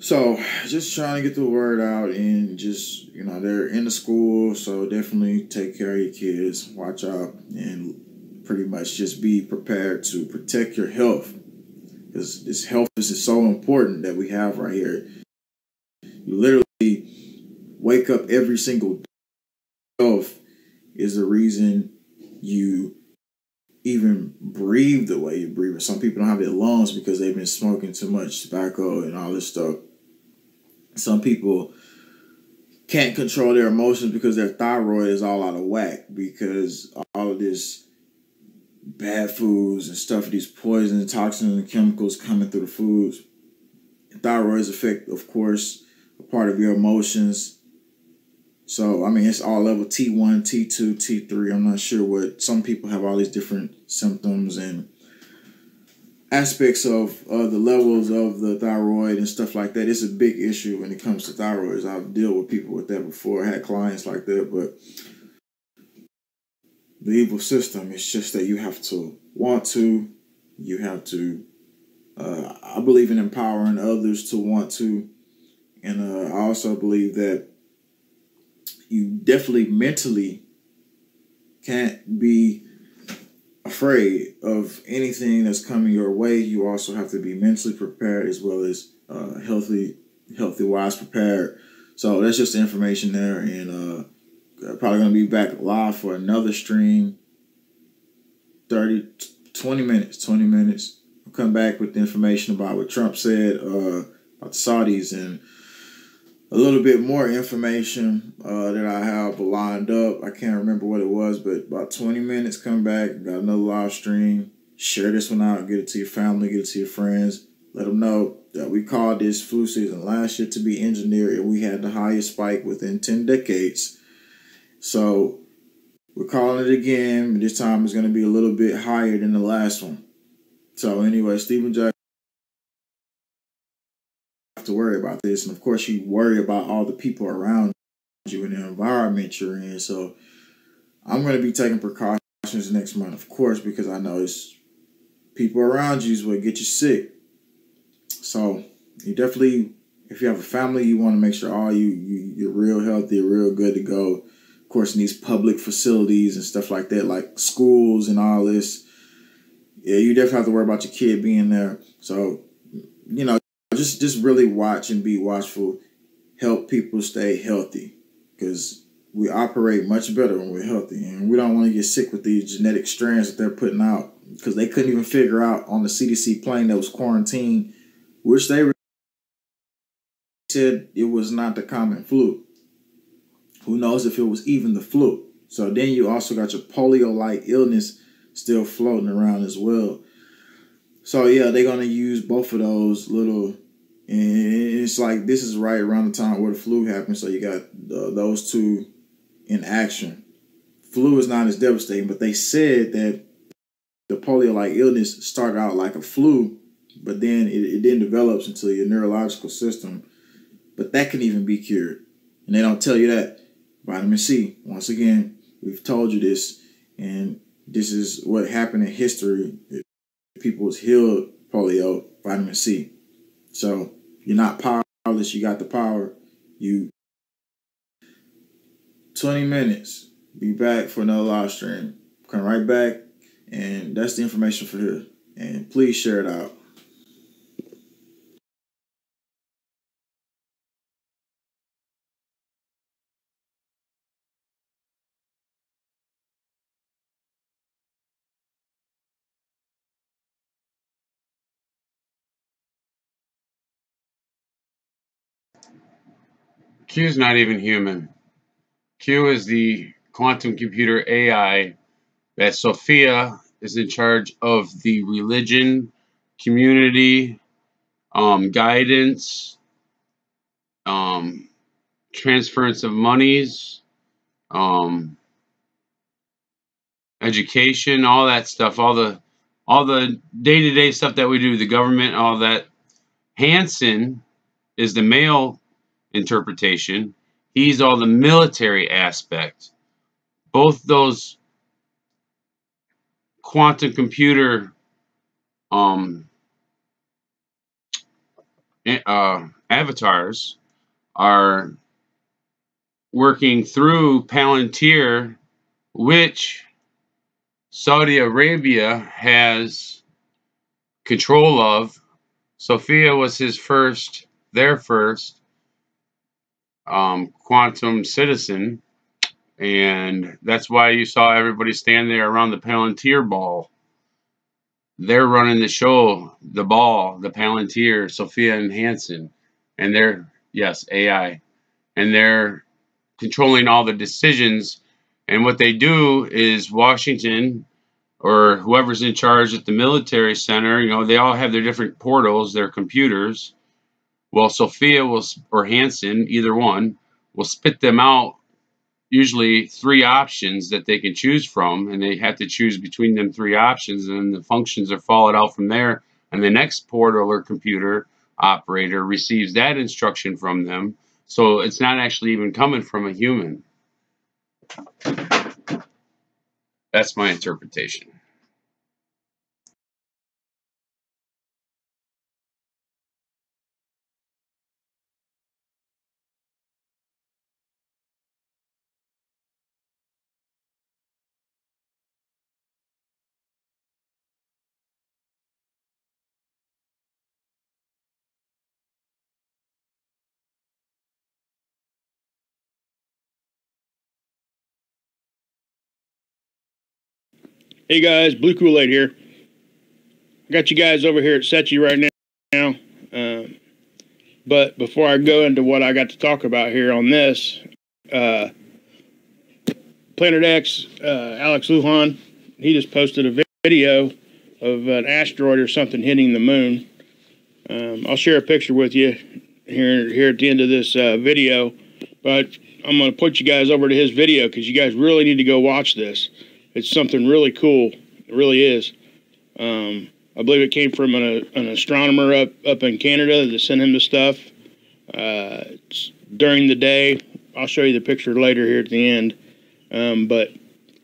Speaker 6: So just trying to get the word out, and just, they're in the school, so definitely take care of your kids, watch out, and pretty much just be prepared to protect your health, because this health is so important that we have right here. You literally wake up every single day. Health is the reason you even breathe the way you breathe. Some people don't have their lungs because they've been smoking too much tobacco and all this stuff. Some people can't control their emotions because their thyroid is all out of whack because all of this bad foods and stuff, these poisons, toxins, and chemicals coming through the foods. Thyroids affect, of course, a part of your emotions. So, I mean, it's all level T1, T2, T3. I'm not sure what. Some people have all these different symptoms and aspects of the levels of the thyroid and stuff like that. It's a big issue when it comes to thyroids. I've dealt with people with that before. I had clients like that, but the evil system, it's just that you have to want to. You have to. I believe in empowering others to want to. And I also believe that you definitely mentally can't be afraid of anything that's coming your way. You also have to be mentally prepared as well as healthy wise prepared. So that's just the information there, and probably going to be back live for another stream. 20 minutes. I'll come back with the information about what Trump said about the Saudis, and a little bit more information that I have lined up. I can't remember what it was, but about 20 minutes, come back, got another live stream. Share this one out, get it to your family, get it to your friends. Let them know that we called this flu season last year to be engineered, and we had the highest spike within 10 decades. So we're calling it again. This time it's going to be a little bit higher than the last one. So anyway, Stephen Jackson, to worry about this, and of course you worry about all the people around you and the environment you're in. So I'm going to be taking precautions next month, of course, because I know it's people around you is what get you sick. So you definitely, if you have a family, you want to make sure all you're real healthy, real good to go. Of course, in these public facilities and stuff like that, like schools and all this, yeah, you definitely have to worry about your kid being there. So just really watch and be watchful. Help people stay healthy, because we operate much better when we're healthy, and we don't want to get sick with these genetic strands that they're putting out, because they couldn't even figure out on the CDC plane that was quarantined, which they said it was not the common flu. Who knows if it was even the flu? So then you also got your polio-like illness still floating around as well. So yeah, they're gonna use both of those little. And it's like this is right around the time where the flu happened, so you got those two in action. Flu is not as devastating, but they said that the polio-like illness started out like a flu, but then it then develops into your neurological system. But that can even be cured, and they don't tell you that. Vitamin C. Once again, we've told you this, and this is what happened in history. People was healed polio, vitamin C. So you're not powerless. You got the power. 20 minutes. Be back for another live stream. Come right back. And that's the information for here. And please share it out.
Speaker 5: Q is not even human. Q is the quantum computer AI that Sophia is in charge of the religion, community, guidance, transference of monies, education, all that stuff, all the day-to-day stuff that we do, the government, all that. Hansen is the male interpretation. He's all the military aspect. Both those quantum computer avatars are working through Palantir, which Saudi Arabia has control of. Sophia was their first quantum citizen, and that's why you saw everybody stand there around the Palantir ball. They're running the show, the ball, the Palantir, Sophia and Hansen, and they're, yes, AI, and they're controlling all the decisions. And what they do is Washington or whoever's in charge at the military center, you know, they all have their different portals, their computers. Well, Sophia will, or Hansen, either one, will spit them out, usually 3 options that they can choose from, and they have to choose between them 3 options, and then the functions are followed out from there, and the next portal or computer operator receives that instruction from them. So it's not actually even coming from a human. That's my interpretation.
Speaker 7: Hey guys, Blue Kool-Aid here. I got you guys over here at Setchi right now. But before I go into what I got to talk about here on this, Planet X, Alex Lujan, he just posted a video of an asteroid or something hitting the moon. I'll share a picture with you here at the end of this video, but I'm going to put you guys over to his video because you guys really need to go watch this. It's something really cool. It really is. I believe it came from an astronomer up in Canada that sent him the stuff. It's during the day. I'll show you the picture later here at the end. But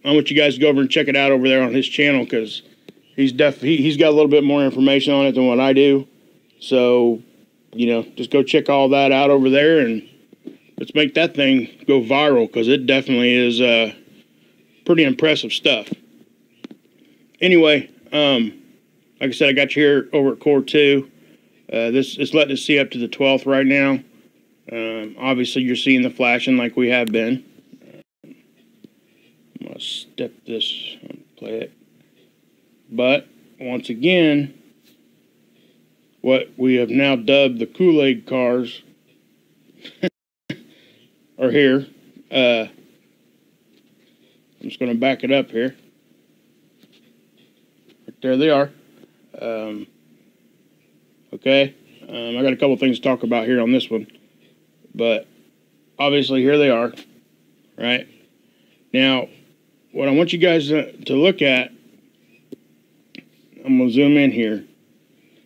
Speaker 7: I want you guys to go over and check it out over there on his channel because he's got a little bit more information on it than what I do. So, you know, just go check all that out over there and let's make that thing go viral because it definitely is pretty impressive stuff. Anyway, like I said, I got you here over at Core 2. This is letting us see up to the 12th right now. Obviously, you're seeing the flashing like we have been. I'm going to step this and play it. But, once again, what we have now dubbed the Kool-Aid cars are here. I'm just going to back it up here. Right there they are. Okay. I got a couple things to talk about here on this one. But obviously here they are. Right. Now, what I want you guys to look at, I'm going to zoom in here.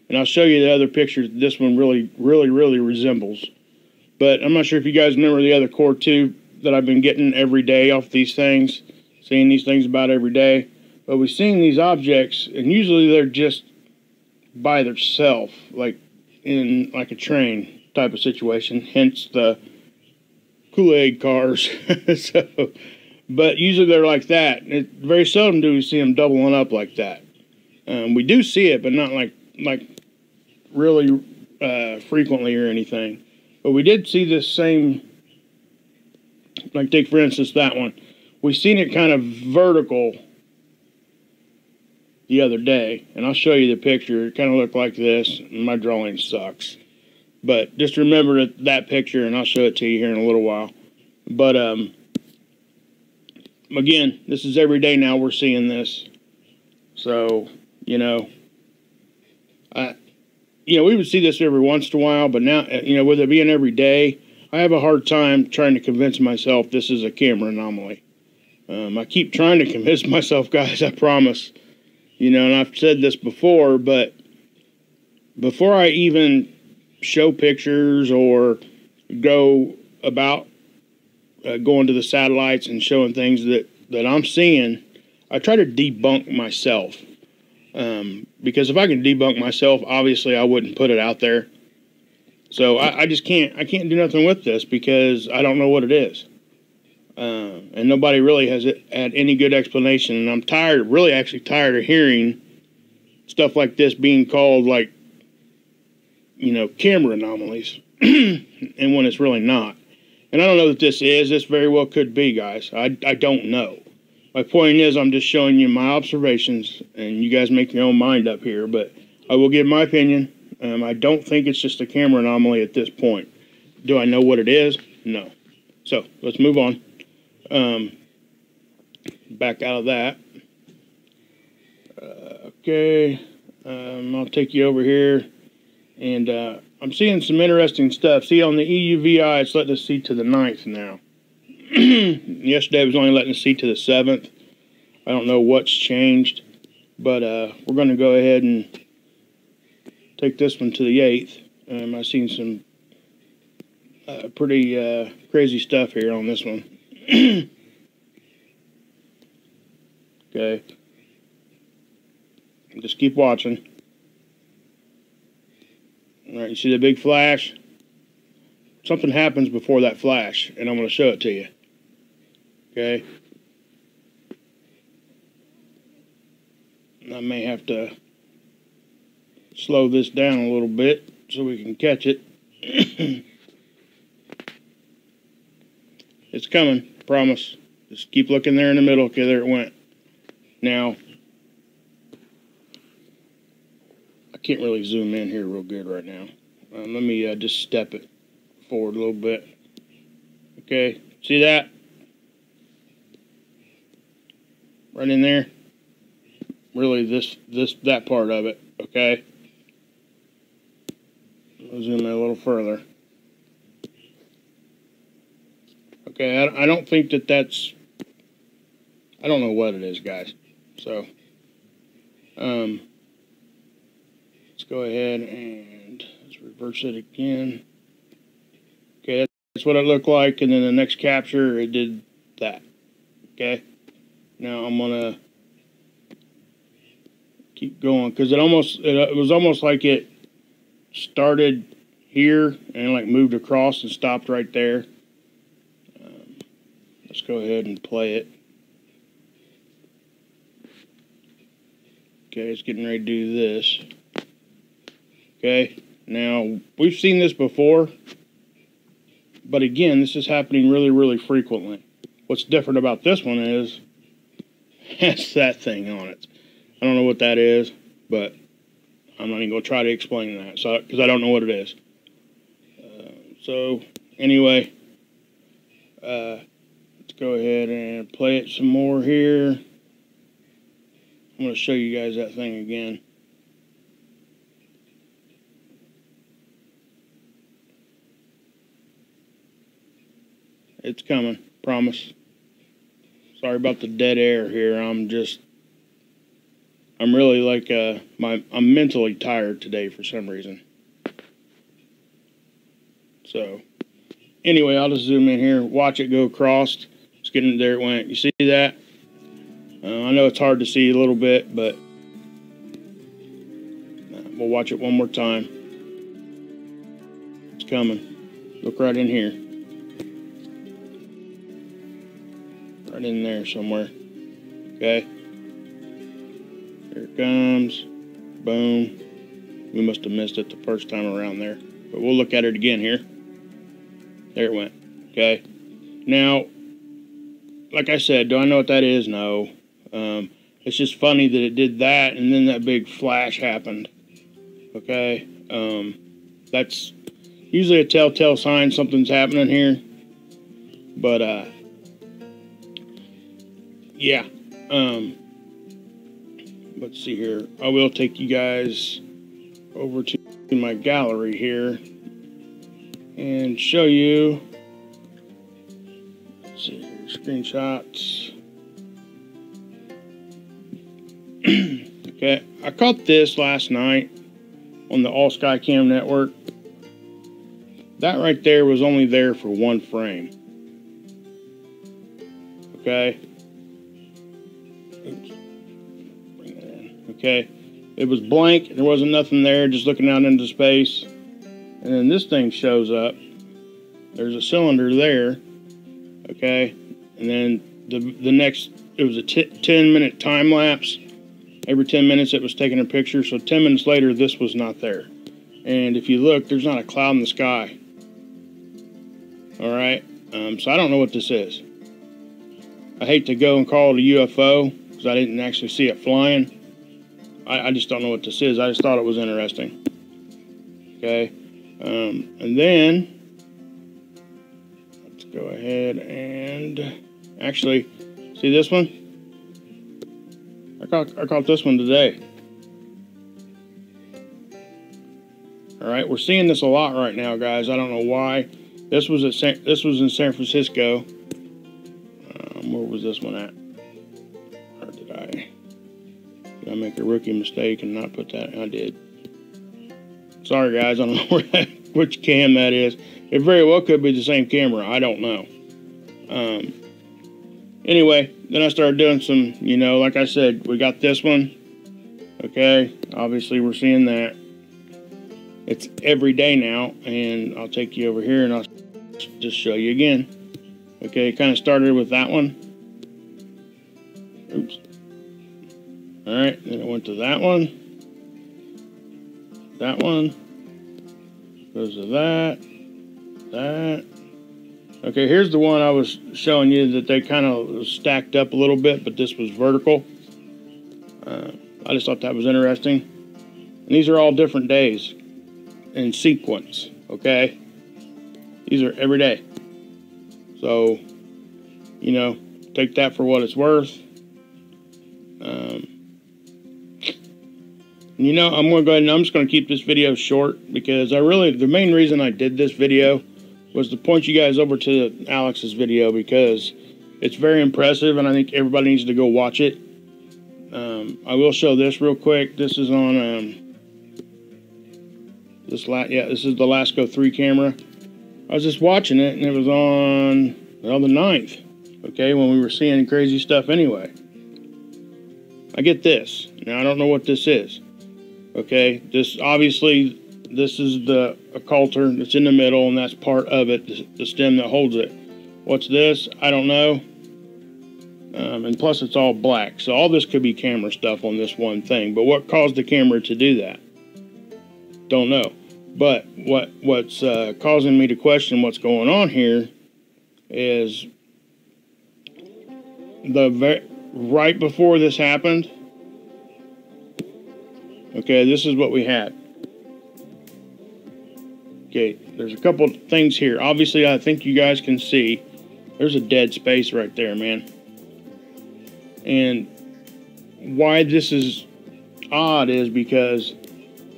Speaker 7: And I'll show you the other pictures this one really resembles. But I'm not sure if you guys remember the other Core 2 that I've been getting every day off these things. Seeing these things about every day. But we've seen these objects, and usually they're just by themselves, like in like a train type of situation. Hence the Kool-Aid cars. But usually they're like that. Very seldom do we see them doubling up like that. We do see it, but not like really frequently or anything. But we did see this same, like take for instance that one. We've seen it kind of vertical the other day, and I'll show you the picture. It kind of looked like this, and my drawing sucks. But just remember that picture, and I'll show it to you here in a little while. But again, this is every day now we're seeing this. So, you know, we would see this every once in a while, but now, with it being every day, I have a hard time trying to convince myself this is a camera anomaly. I keep trying to convince myself, guys, I promise. And I've said this before, but before I even show pictures or go about going to the satellites and showing things that I'm seeing, I try to debunk myself. Because if I can debunk myself, obviously I wouldn't put it out there. So I just can't do nothing with this because I don't know what it is. And nobody really has had any good explanation. And I'm really actually tired of hearing stuff like this being called like, camera anomalies. And when it's really not. And I don't know what this very well could be, guys. I don't know. My point is, I'm just showing you my observations, and you guys make your own mind up here, but I will give my opinion. I don't think it's just a camera anomaly at this point. Do I know what it is? No. So, let's move on. Back out of that. Okay. I'll take you over here, and I'm seeing some interesting stuff. See, on the EUVI, it's letting us see to the 9th now. Yesterday it was only letting us see to the 7th. I don't know what's changed, but we're going to go ahead and take this one to the 8th. I've seen some pretty crazy stuff here on this one. Okay. Just keep watching. Alright, you see the big flash? Something happens before that flash, and I'm going to show it to you. Okay. I may have to slow this down a little bit so we can catch it. It's coming, I promise. Just keep looking there in the middle. Okay, there it went. Now, I can't really zoom in here real good right now. Let me just step it forward a little bit. Okay, see that? Right in there. Really, that part of it. Okay. I'll zoom in a little further. Okay, I don't think that's. I don't know what it is, guys. So, let's go ahead and let's reverse it again. Okay, that's what it looked like, and then the next capture, it did that. Okay, now I'm gonna keep going because it was almost like it started here and like moved across and stopped right there. Let's go ahead and play it. Okay, it's getting ready to do this. Okay, now we've seen this before, but again, this is happening really, really frequently. What's different about this one is it has that thing on it. I don't know what that is, but I'm not even going to try to explain that because I don't know what it is. So anyway, let's go ahead and play it some more here. I'm going to show you guys that thing again. It's coming, promise. Sorry about the dead air here. I'm really like, I'm mentally tired today for some reason. So, anyway, I'll just zoom in here, watch it go across. It's getting there, it went. You see that? I know it's hard to see a little bit, but we'll watch it one more time. It's coming. Look right in here. Right in there somewhere. Okay. Here it comes. Boom. We must have missed it the first time around there. But we'll look at it again here. There it went. Okay. Now, like I said, do I know what that is? No. It's just funny that it did that and then that big flash happened. Okay. That's usually a telltale sign something's happening here. But yeah. Let's see here. I will take you guys over to my gallery here and show you. Let's see here, screenshots. Okay, I caught this last night on the All Skycam network. That right there was only there for one frame. Okay. Oops. Bring that in. Okay. It was blank. There wasn't nothing there, just looking out into space. And then this thing shows up. There's a cylinder there. Okay. And then the next, it was a 10-minute time lapse. Every 10 minutes it was taking a picture. So 10 minutes later, this was not there. And if you look, there's not a cloud in the sky. All right. So I don't know what this is. I hate to go and call it a UFO because I didn't actually see it flying. I just don't know what this is. I just thought it was interesting. Okay. And then let's go ahead and actually see this one. I caught this one today. All right, we're seeing this a lot right now, guys. I don't know why. This was in San Francisco. Where was this one at? Or did I make a rookie mistake and not put that? I did. Sorry, guys. I don't know which cam that is. It very well could be the same camera. I don't know. Anyway, then I started doing some, you know, like I said, we got this one. Okay, obviously we're seeing that. It's every day now, and I'll take you over here and I'll just show you again. Okay, kind of started with that one. Oops. All right, then it went to that one. That one. Goes to that. That. Okay, here's the one I was showing you that they kind of stacked up a little bit, but this was vertical. I just thought that was interesting. And these are all different days in sequence, okay? These are every day. So, you know, take that for what it's worth. You know, I'm going to go ahead and I'm just going to keep this video short because the main reason I did this video was to point you guys over to Alex's video because it's very impressive and I think everybody needs to go watch it. I will show this real quick. This is on this is the Lasco 3 camera. I was just watching it and it was on, well, the 9th, okay, when we were seeing crazy stuff anyway. I get this. Now, I don't know what this is, okay? This, obviously, this is the occulter that's in the middle, and that's part of it, the stem that holds it. What's this? I don't know. And plus, it's all black, so all this could be camera stuff on this one thing. But what caused the camera to do that? Don't know. But what's causing me to question what's going on here is right before this happened. Okay, this is what we had. Okay, there's a couple things here. Obviously, I think you guys can see there's a dead space right there, man. And why this is odd is because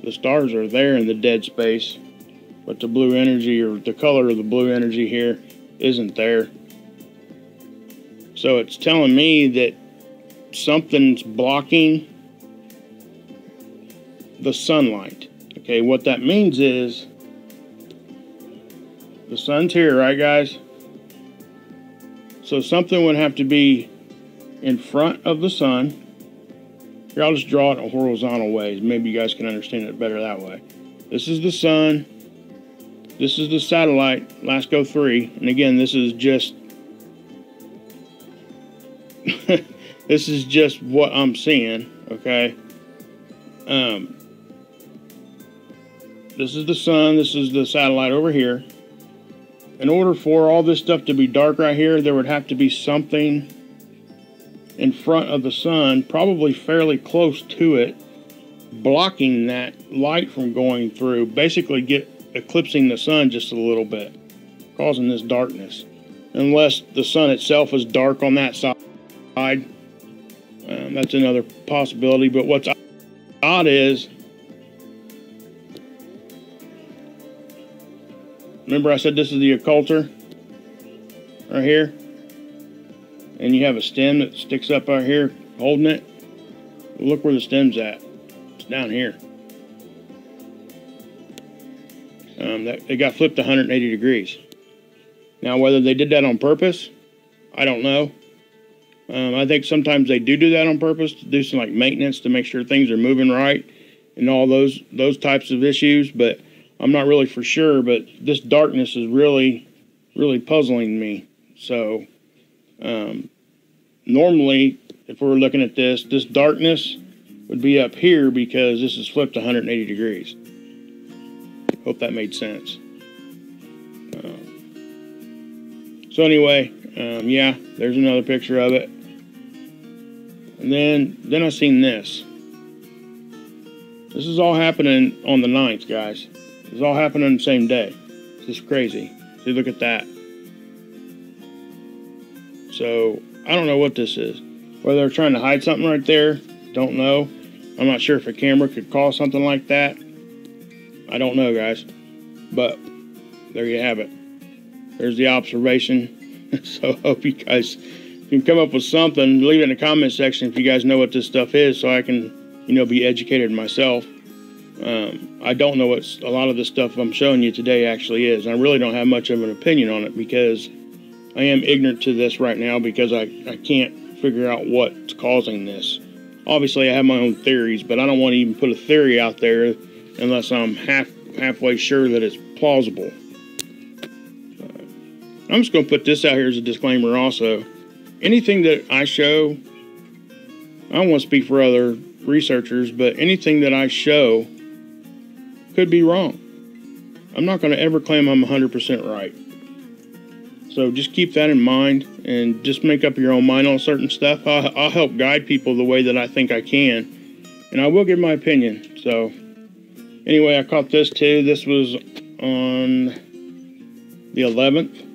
Speaker 7: the stars are there in the dead space, but the blue energy or the color of the blue energy here isn't there. So it's telling me that something's blocking the sunlight. Okay, what that means is the sun's here, right, guys? So something would have to be in front of the sun. Here, I'll just draw it in a horizontal way. Maybe you guys can understand it better that way. This is the sun. This is the satellite, Lasco 3. And again, this is just this is just what I'm seeing, okay? This is the sun. This is the satellite over here. In order for all this stuff to be dark right here, there would have to be something in front of the sun, probably fairly close to it, blocking that light from going through. Basically eclipsing the sun just a little bit, causing this darkness. Unless the sun itself is dark on that side, that's another possibility. But what's odd is, remember I said this is the occulter right here, and you have a stem that sticks up out here holding it. Look where the stem's at. It's down here. It got flipped 180 degrees. Now, whether they did that on purpose, I don't know. I think sometimes they do that on purpose to do some like maintenance to make sure things are moving right and all those types of issues. But I'm not really for sure. But this darkness is really, really puzzling me. So normally, if we were looking at this darkness would be up here because this is flipped 180 degrees. Hope that made sense. So anyway, yeah, there's another picture of it. And then I seen this. This is all happening on the 9th, guys. This is all happening on the same day. This is crazy. See, look at that. So I don't know what this is. Whether they're trying to hide something right there, don't know. I'm not sure if a camera could cause something like that. I don't know, guys. But there you have it. There's the observation. So I hope you guys can come up with something. Leave it in the comment section if you guys know what this stuff is, so I can, be educated myself. I don't know what a lot of the stuff I'm showing you today actually is. And I really don't have much of an opinion on it because I am ignorant to this right now because I can't figure out what's causing this. Obviously, I have my own theories, but I don't want to even put a theory out there unless I'm halfway sure that it's plausible. I'm just going to put this out here as a disclaimer also. Anything that I show, I don't want to speak for other researchers, but anything that I show could be wrong. I'm not going to ever claim I'm 100% right. So just keep that in mind and just make up your own mind on certain stuff. I'll help guide people the way that I think I can. And I will give my opinion. So anyway, I caught this too. This was on the 11th.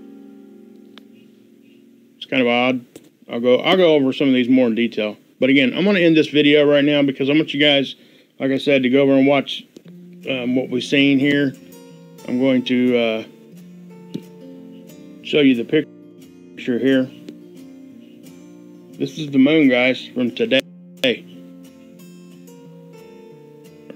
Speaker 7: It's kind of odd. I'll go over some of these more in detail. But again, I'm going to end this video right now because I want you guys, like I said, to go over and watch what we've seen here. I'm going to show you the picture here. This is the moon, guys, from today.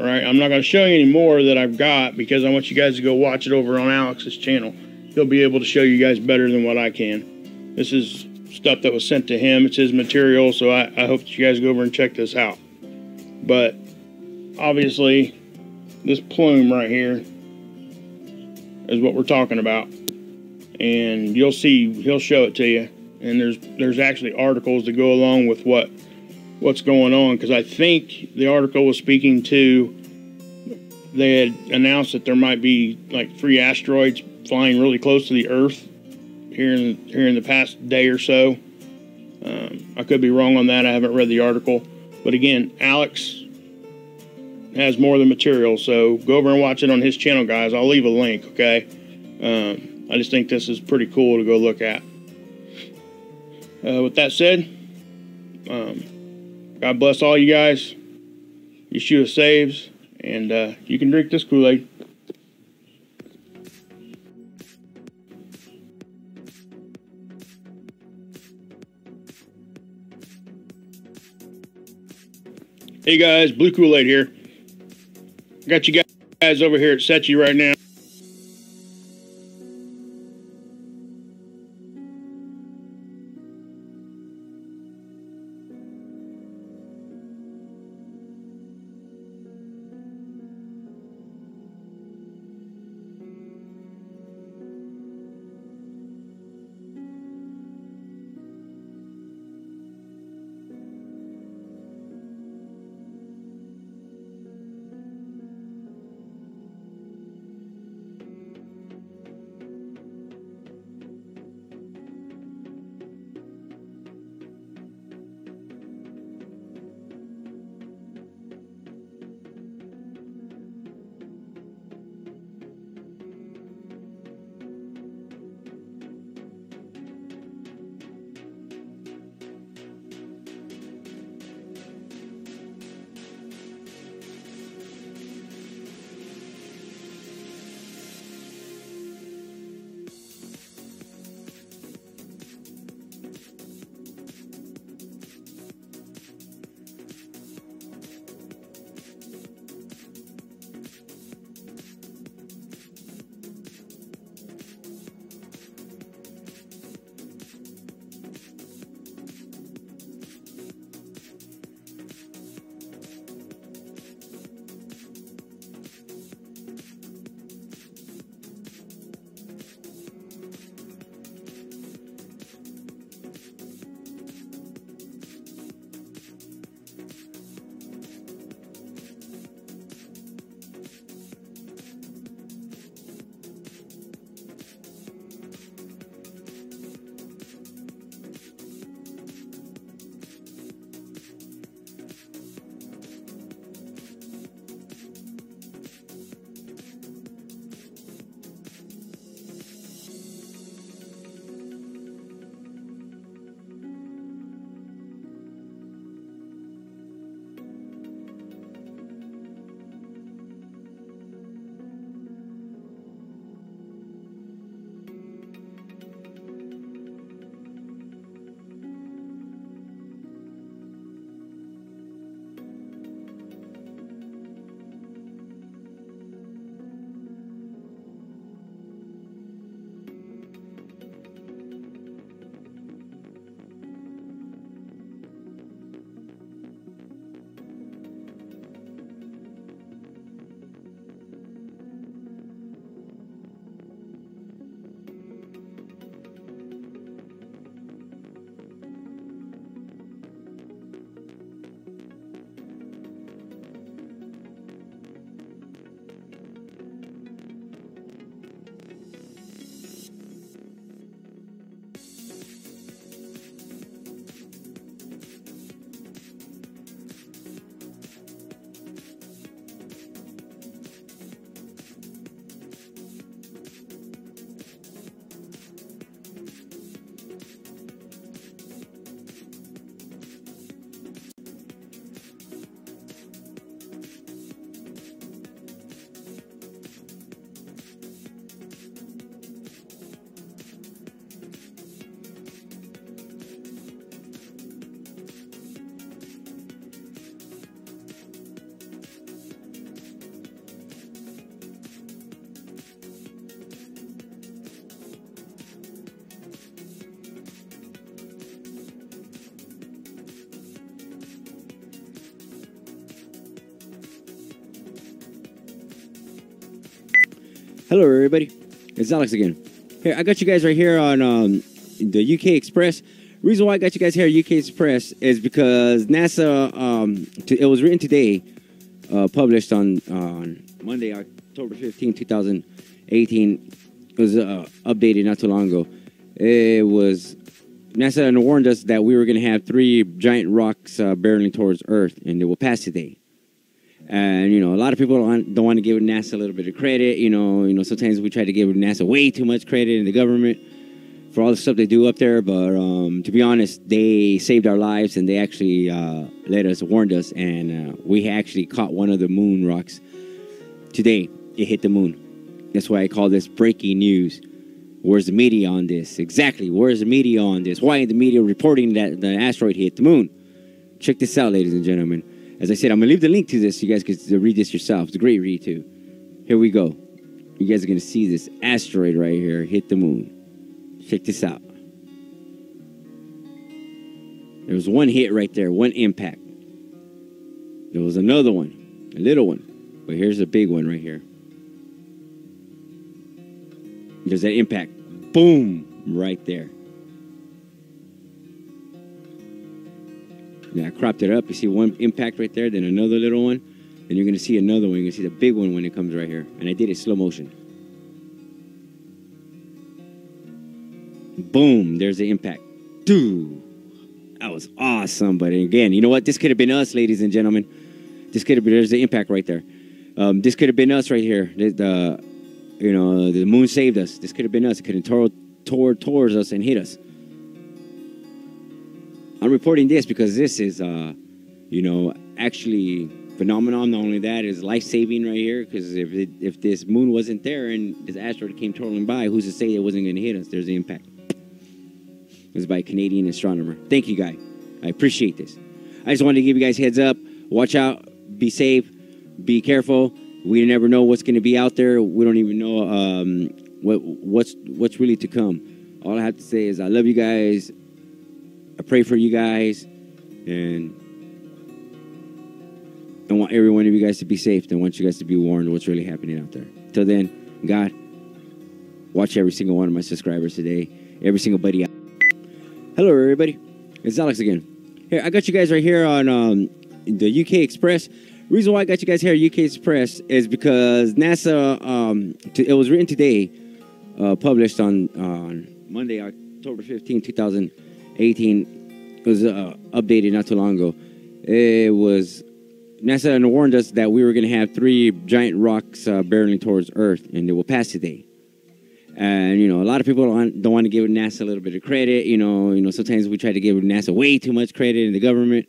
Speaker 7: Alright, I'm not going to show you any more that I've got because I want you guys to go watch it over on Alex's channel. He'll be able to show you guys better than what I can. This is stuff that was sent to him. It's his material, so I hope that you guys go over and check this out. But obviously, this plume right here is what we're talking about. And you'll see, he'll show it to you. And there's actually articles that go along with what's going on, because I think the article was speaking to, they had announced that there might be like 3 asteroids flying really close to the Earth here in the past day or so. I could be wrong on that. I haven't read the article, but again, Alex has more of the material, so go over and watch it on his channel, guys. I'll leave a link, okay? I just think this is pretty cool to go look at. With that said, God bless all you guys. Yeshua saves, and you can drink this Kool-Aid. Hey guys, Blue Kool-Aid here. Got you guys over here at Setchi right now.
Speaker 8: Hello, everybody. It's Alex again. Here, I got you guys right here on the UK Express. Reason why I got you guys here at UK Express is because NASA, it was written today, published on Monday, October 15, 2018. It was updated not too long ago. It was NASA warned us that we were going to have 3 giant rocks barreling towards Earth, and they will pass today. And, you know, a lot of people don't want to give NASA a little bit of credit. You know, sometimes we try to give NASA way too much credit in the government for all the stuff they do up there. But to be honest, they saved our lives, and they actually warned us. And we actually caught one of the moon rocks today. It hit the moon. That's why I call this breaking news. Where's the media on this? Exactly. Where's the media on this? Why is the media reporting that the asteroid hit the moon? Check this out, ladies and gentlemen. As I said, I'm going to leave the link to this so you guys can read this yourself. It's a great read, too. Here we go. You guys are going to see this asteroid right here hit the moon. Check this out. There was one hit right there, one impact. There was another one, a little one. But here's a big one right here. There's that impact. Boom! Right there. Now I cropped it up. You see one impact right there, then another little one. Then you're going to see another one. You're going to see the big one when it comes right here. And I did it slow motion. Boom! There's the impact. Dude! That was awesome. But again, you know what? This could have been us, ladies and gentlemen. This could have been, there's the impact right there. This could have been us right here. The moon saved us. This could have been us. It could have tore towards us and hit us. I'm reporting this because this is, actually phenomenon. Not only that, it's life-saving right here. Because if this moon wasn't there and this asteroid came twirling by, who's to say it wasn't going to hit us? There's the impact. It was by a Canadian astronomer. Thank you, guy. I appreciate this. I just wanted to give you guys heads up. Watch out. Be safe. Be careful. We never know what's going to be out there. We don't even know what's really to come. All I have to say is I love you guys. I pray for you guys, and I want every one of you guys to be safe. I want you guys to be warned what's really happening out there. Till then, God, watch every single one of my subscribers today. Every single buddy out. Hello, everybody. It's Alex again. Here, I got you guys right here on the UK Express. Reason why I got you guys here at UK Express is because NASA, it was written today, published on Monday, October 15, 2018. It was updated not too long ago. It was NASA warned us that we were going to have 3 giant rocks barreling towards Earth, and they will pass today. And, you know, a lot of people don't want to give NASA a little bit of credit. You know, sometimes we try to give NASA way too much credit in the government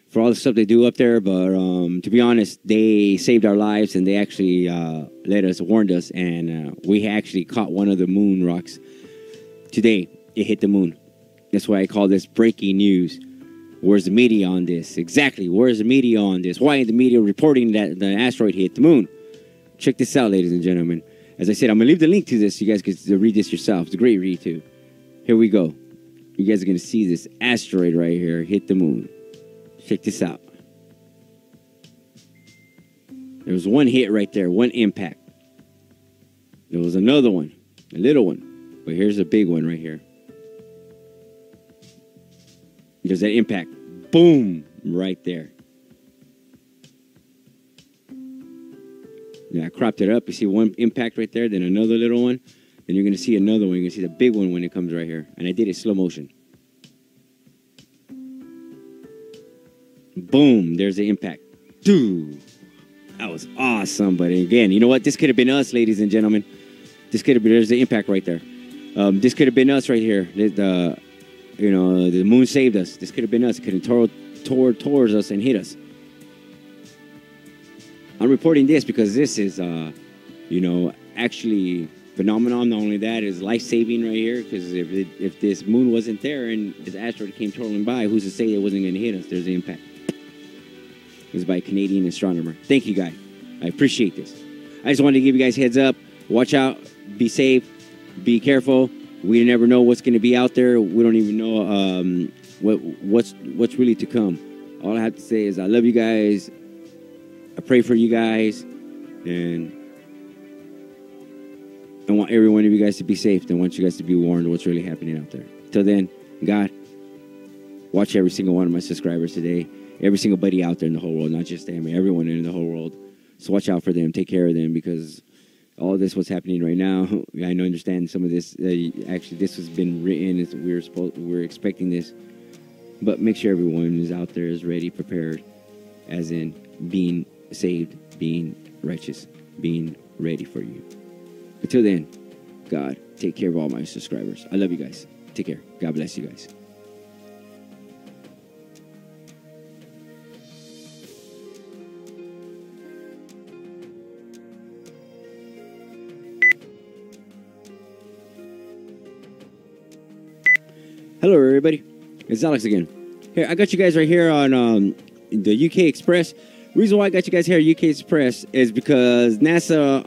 Speaker 8: for all the stuff they do up there. But to be honest, they saved our lives, and they actually warned us. And we actually caught one of the moon rocks today. It hit the moon. That's why I call this breaking news. Where's the media on this? Exactly. Where's the media on this? Why is the media reporting that the asteroid hit the moon? Check this out, ladies and gentlemen. As I said, I'm going to leave the link to this so you guys can read this yourself. It's a great read, too. Here we go. You guys are going to see this asteroid right here hit the moon. Check this out. There was one hit right there, one impact. There was another one, a little one. But here's a big one right here. There's that impact. Boom! Right there. Now I cropped it up. You see one impact right there, then another little one. Then you're going to see another one. You're going to see the big one when it comes right here. And I did it slow motion. Boom! There's the impact. Dude! That was awesome. But again, you know what? This could have been us, ladies and gentlemen. This could have been, there's the impact right there. This could have been us right here. The moon saved us. This could have been us. It could have tore towards us and hit us. I'm reporting this because this is, actually phenomenon. Not only that, it's life-saving right here. Because if this moon wasn't there and this asteroid came twirling by, who's to say it wasn't going to hit us? There's the impact. It was by a Canadian astronomer. Thank you, guy. I appreciate this. I just wanted to give you guys heads up. Watch out. Be safe. Be careful. We never know what's going to be out there. We don't even know what's really to come. All I have to say is I love you guys. I pray for you guys. And I want every one of you guys to be safe. I want you guys to be warned what's really happening out there. Till then, God, watch every single one of my subscribers today. Every single buddy out there in the whole world, not just them, everyone in the whole world. So watch out for them. Take care of them, because all this what's happening right now, I know, understand some of this. Actually, this has been written. We're expecting this. But make sure everyone is out there is ready, prepared, as in being saved, being righteous, being ready for you. Until then, God, take care of all my subscribers. I love you guys. Take care. God bless you guys. Hello, everybody. It's Alex again. Here, I got you guys right here on the UK Express. Reason why I got you guys here at UK Express is because NASA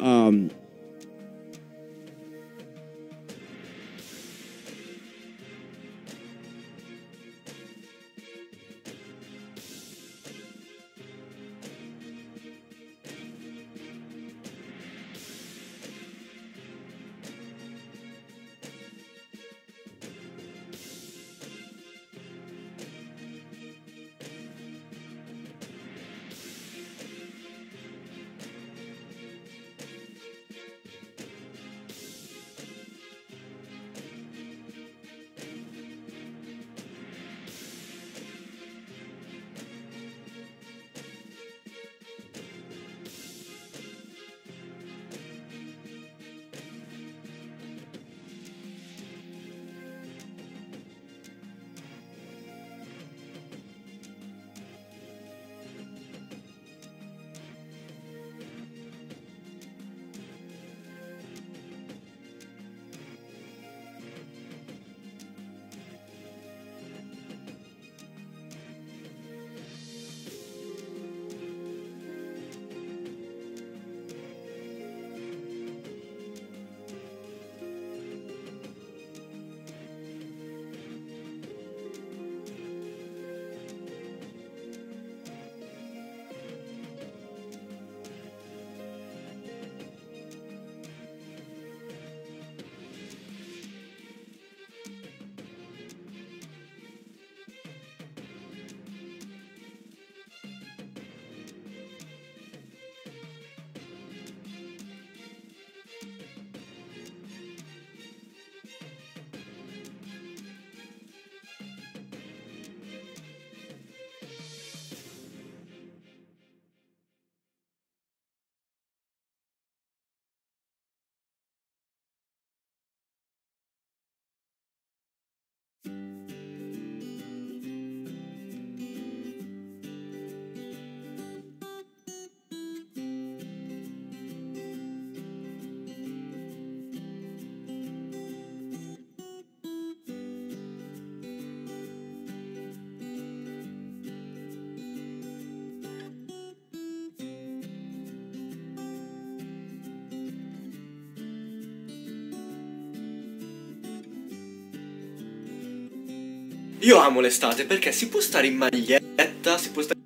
Speaker 9: Io amo l'estate perché si può stare in maglietta, si può stare...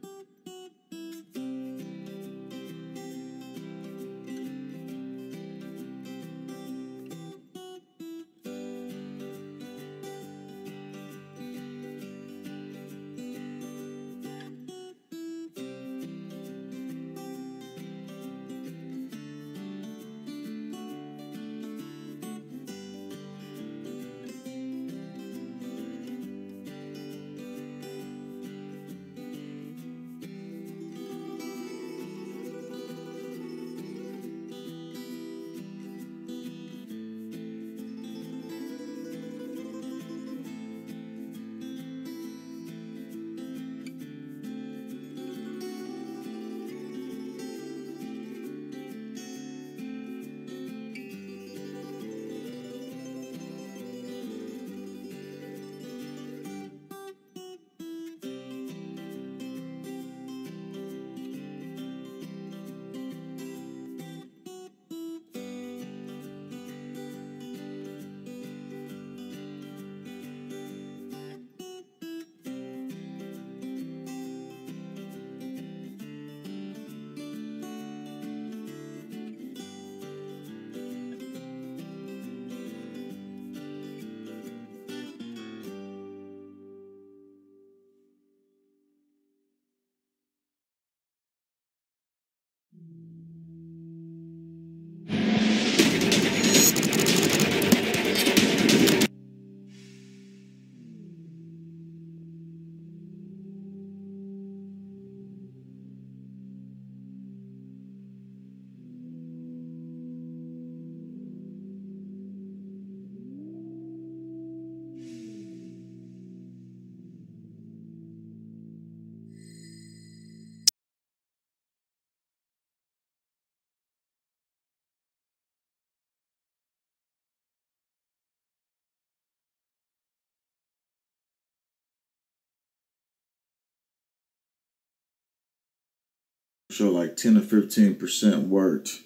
Speaker 6: show like 10 to 15% worked.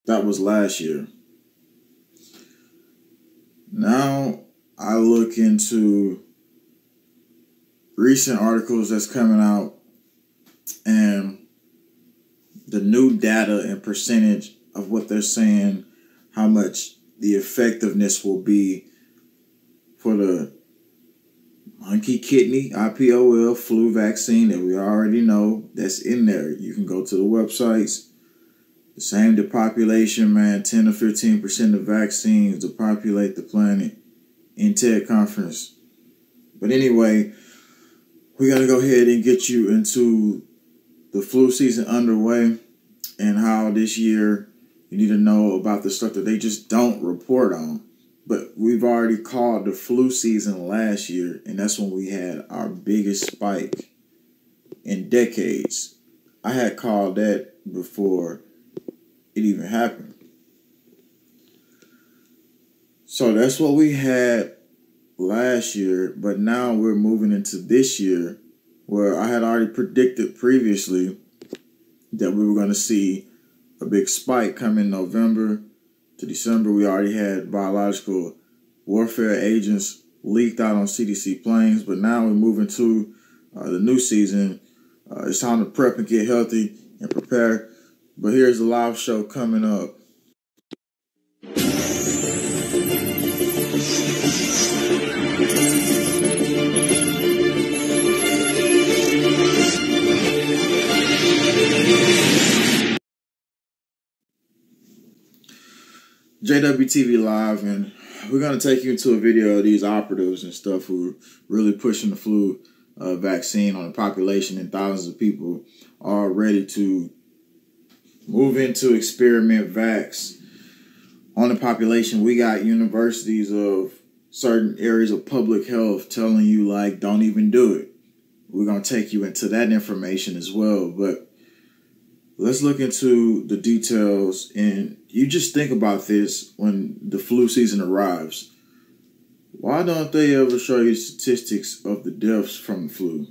Speaker 6: That was last year. Now I look into recent articles that's coming out and the new data and percentage of what they're saying, how much the effectiveness will be for the monkey kidney IPOL flu vaccine that we already know that's in there. You can go to the websites. The same the population, man, 10 to 15% of vaccines to populate the planet in TED conference. But anyway, we got to go ahead and get you into the flu season underway and how this year you need to know about the stuff that they just don't report on. But we've already called the flu season last year, and that's when we had our biggest spike in decades. I had called that before it even happened. So that's what we had last year, but now we're moving into this year where I had already predicted previously that we were going to see a big spike come in November to December. We already had biological warfare agents leaked out on CDC planes, but now we're moving to the new season. It's time to prep and get healthy and prepare. But here's the live show coming up. JWTV Live, and we're going to take you into a video of these operatives and stuff who are really pushing the flu vaccine on the population, and thousands of people are ready to move into experiment vax on the population. We got universities of certain areas of public health telling you, like, don't even do it. We're going to take you into that information as well. But let's look into the details. And you just think about this when the flu season arrives. Why don't they ever show you statistics of the deaths from the flu?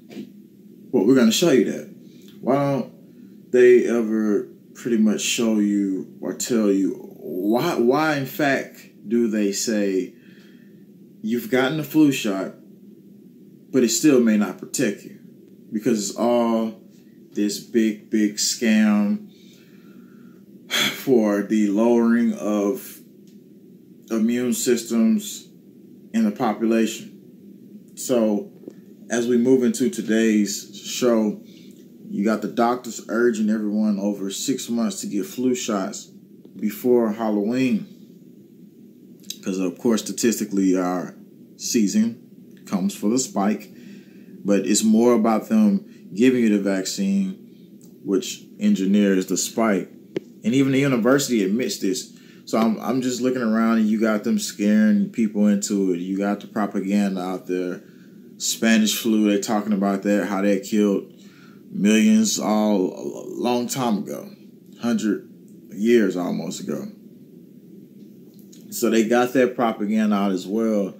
Speaker 6: Well, we're going to show you that. Why don't they ever pretty much show you or tell you why in fact do they say you've gotten the flu shot, but it still may not protect you? Because it's all this big scam for the lowering of immune systems in the population. So as we move into today's show, you got the doctors urging everyone over 6 months to get flu shots before Halloween. Because, of course, statistically, our season comes for the spike. But it's more about them giving you the vaccine, which engineers the spike. And even the university admits this. So I'm just looking around, and you got them scaring people into it. You got the propaganda out there. Spanish flu, they're talking about that, how that killed millions all a long time ago, 100 years almost ago. So they got that propaganda out as well.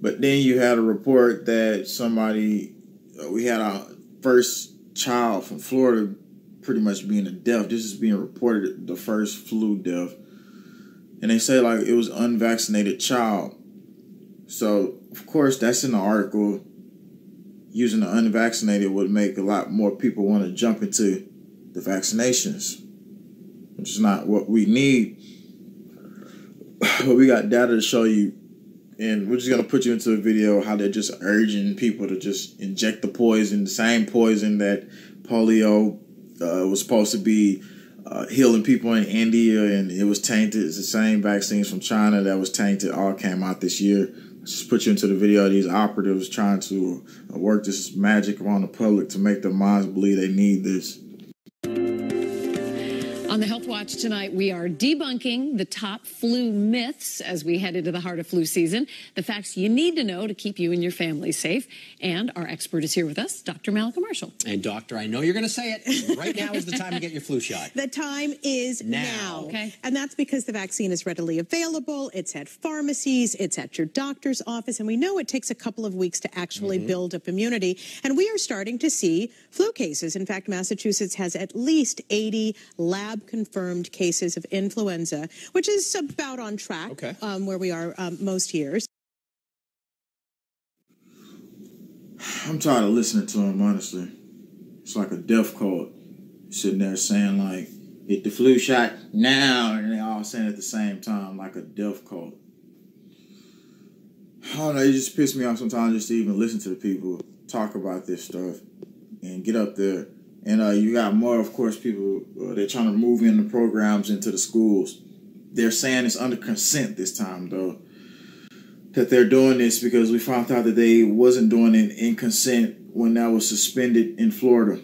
Speaker 6: But then you had a report that we had our first child from Florida pretty much being a death. This is being reported, the first flu death. And they say like it was an unvaccinated child. So, of course, that's in the article. Using the unvaccinated would make a lot more people want to jump into the vaccinations, which is not what we need. But we got data to show you, and we're just going to put you into a video how they're just urging people to just inject the poison, the same poison that polio was supposed to be healing people in India, and it was tainted. It's the same vaccines from China that was tainted, all came out this year. Just put you into the video of these operatives trying to work this magic around the public to make their minds believe they need this.
Speaker 10: On the Health Watch tonight, we are debunking the top flu myths as we head into the heart of flu season, the facts you need to know to keep you and your family safe. And our expert is here with us, Dr. Malcolm Marshall.
Speaker 11: And doctor, I know you're going to say it. Right now is the time to get your flu shot.
Speaker 12: The time is now.
Speaker 10: Okay.
Speaker 12: And that's because the vaccine is readily available. It's at pharmacies. It's at your doctor's office. And we know it takes a couple of weeks to actually build up immunity. And we are starting to see flu cases. In fact, Massachusetts has at least 80 lab-confirmed cases of influenza, which is about on track where we are most years.
Speaker 6: I'm tired of listening to him, honestly. It's like a death cult sitting there saying, like, get the flu shot now, and they all saying it at the same time, like a death cult. I don't know, it just pisses me off sometimes just to even listen to the people talk about this stuff and get up there. And you got more, of course, people, they're trying to move in the programs into the schools. They're saying it's under consent this time, though, that they're doing this because we found out that they wasn't doing it in consent when that was suspended in Florida.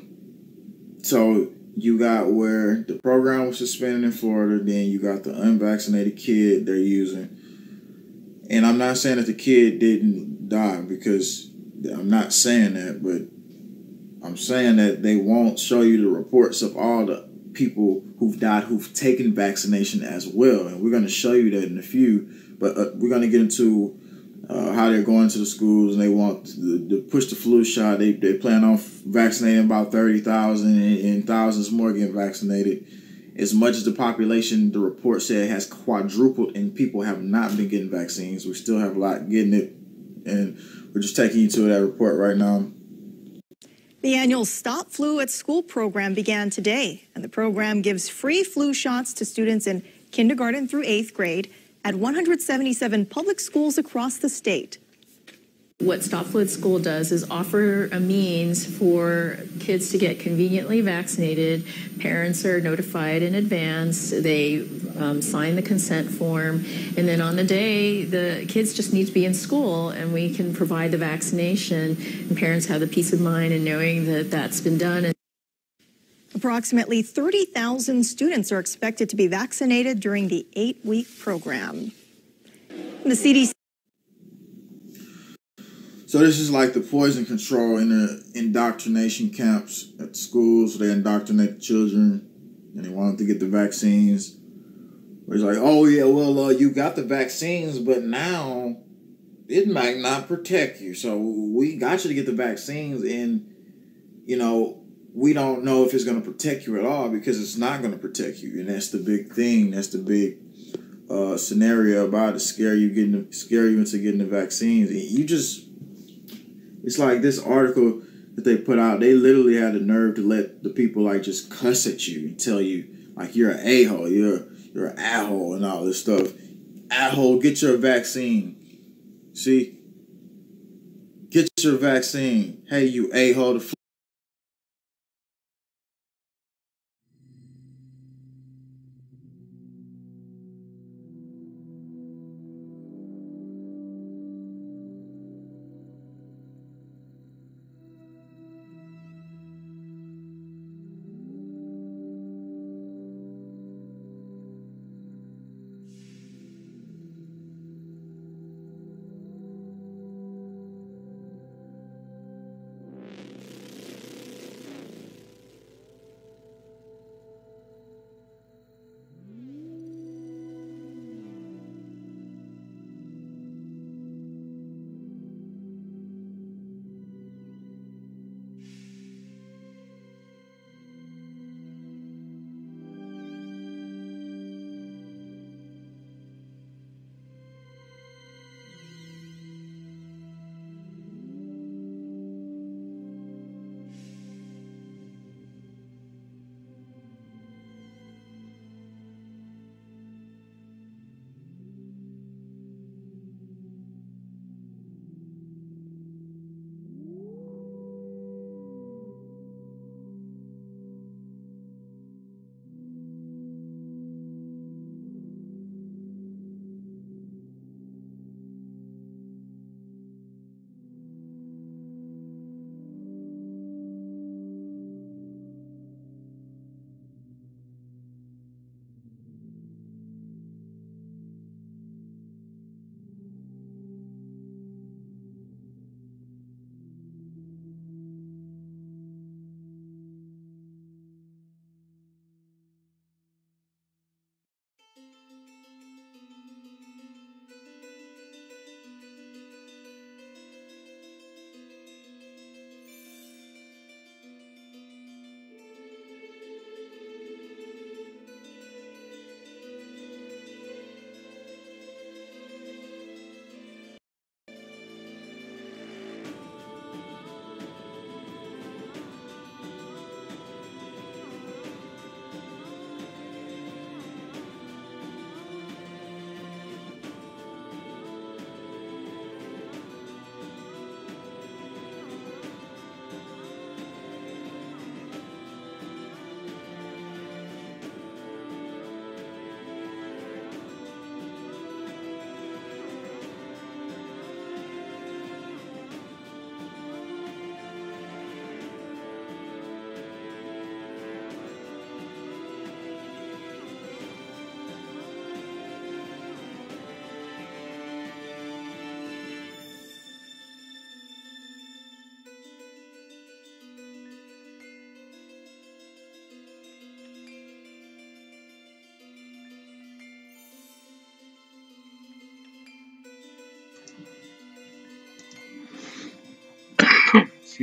Speaker 6: So you got where the program was suspended in Florida, then you got the unvaccinated kid they're using. And I'm not saying that the kid didn't die, because I'm not saying that, but I'm saying that they won't show you the reports of all the people who've died who've taken vaccination as well. And we're going to show you that in a few. But we're going to get into how they're going to the schools, and they want to push the flu shot. They plan on vaccinating about 30,000 and thousands more getting vaccinated. As much as the population, the report said, has quadrupled and people have not been getting vaccines, we still have a lot getting it. And we're just taking you to that report right now.
Speaker 13: The annual Stop Flu at School program began today, and the program gives free flu shots to students in kindergarten through 8th grade at 177 public schools across the state.
Speaker 14: What Stop Flu at School does is offer a means for kids to get conveniently vaccinated. Parents are notified in advance. They sign the consent form. And then on the day, the kids just need to be in school, and we can provide the vaccination. And parents have the peace of mind in knowing that that's been done.
Speaker 13: Approximately 30,000 students are expected to be vaccinated during the 8-week program. The CDC.
Speaker 6: So this is like the poison control in the indoctrination camps at schools. They indoctrinate the children, and they want them to get the vaccines. Where it's like, oh yeah, well, you got the vaccines, but now it might not protect you. So we got you to get the vaccines, and we don't know if it's going to protect you at all, because it's not going to protect you. And that's the big thing. That's the big scenario about it, scare you into getting the vaccines. And it's like this article that they put out, they literally had the nerve to let the people like just cuss at you and tell you like you're an a-hole, you're an a-hole and all this stuff. A-hole, get your vaccine. See? Get your vaccine. Hey, you a-hole.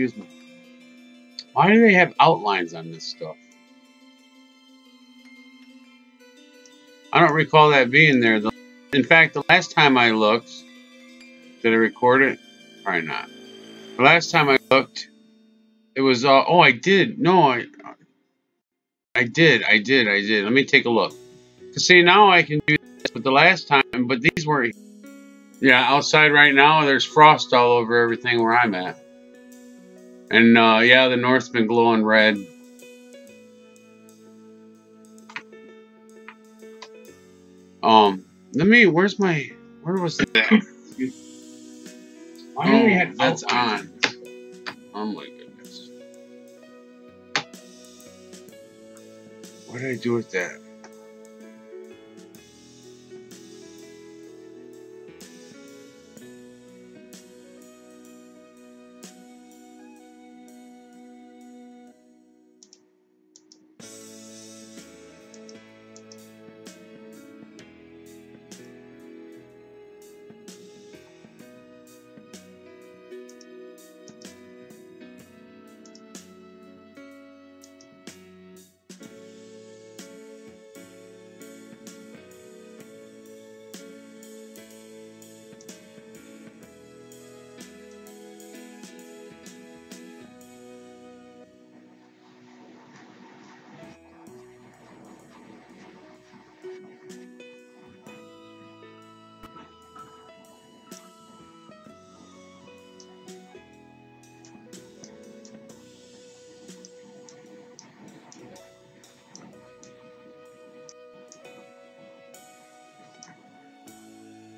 Speaker 5: Excuse me. Why do they have outlines on this stuff? I don't recall that being there. In fact, the last time I looked, did I record it? Probably not. The last time I looked, it was, oh, I did. No, I did. Let me take a look. Cause see, now I can do this, but the last time, but these weren't. Yeah, outside right now, there's frost all over everything where I'm at. And, yeah, the north's been glowing red. Where was that? Why do they have that's on? Oh my goodness. What did I do with that?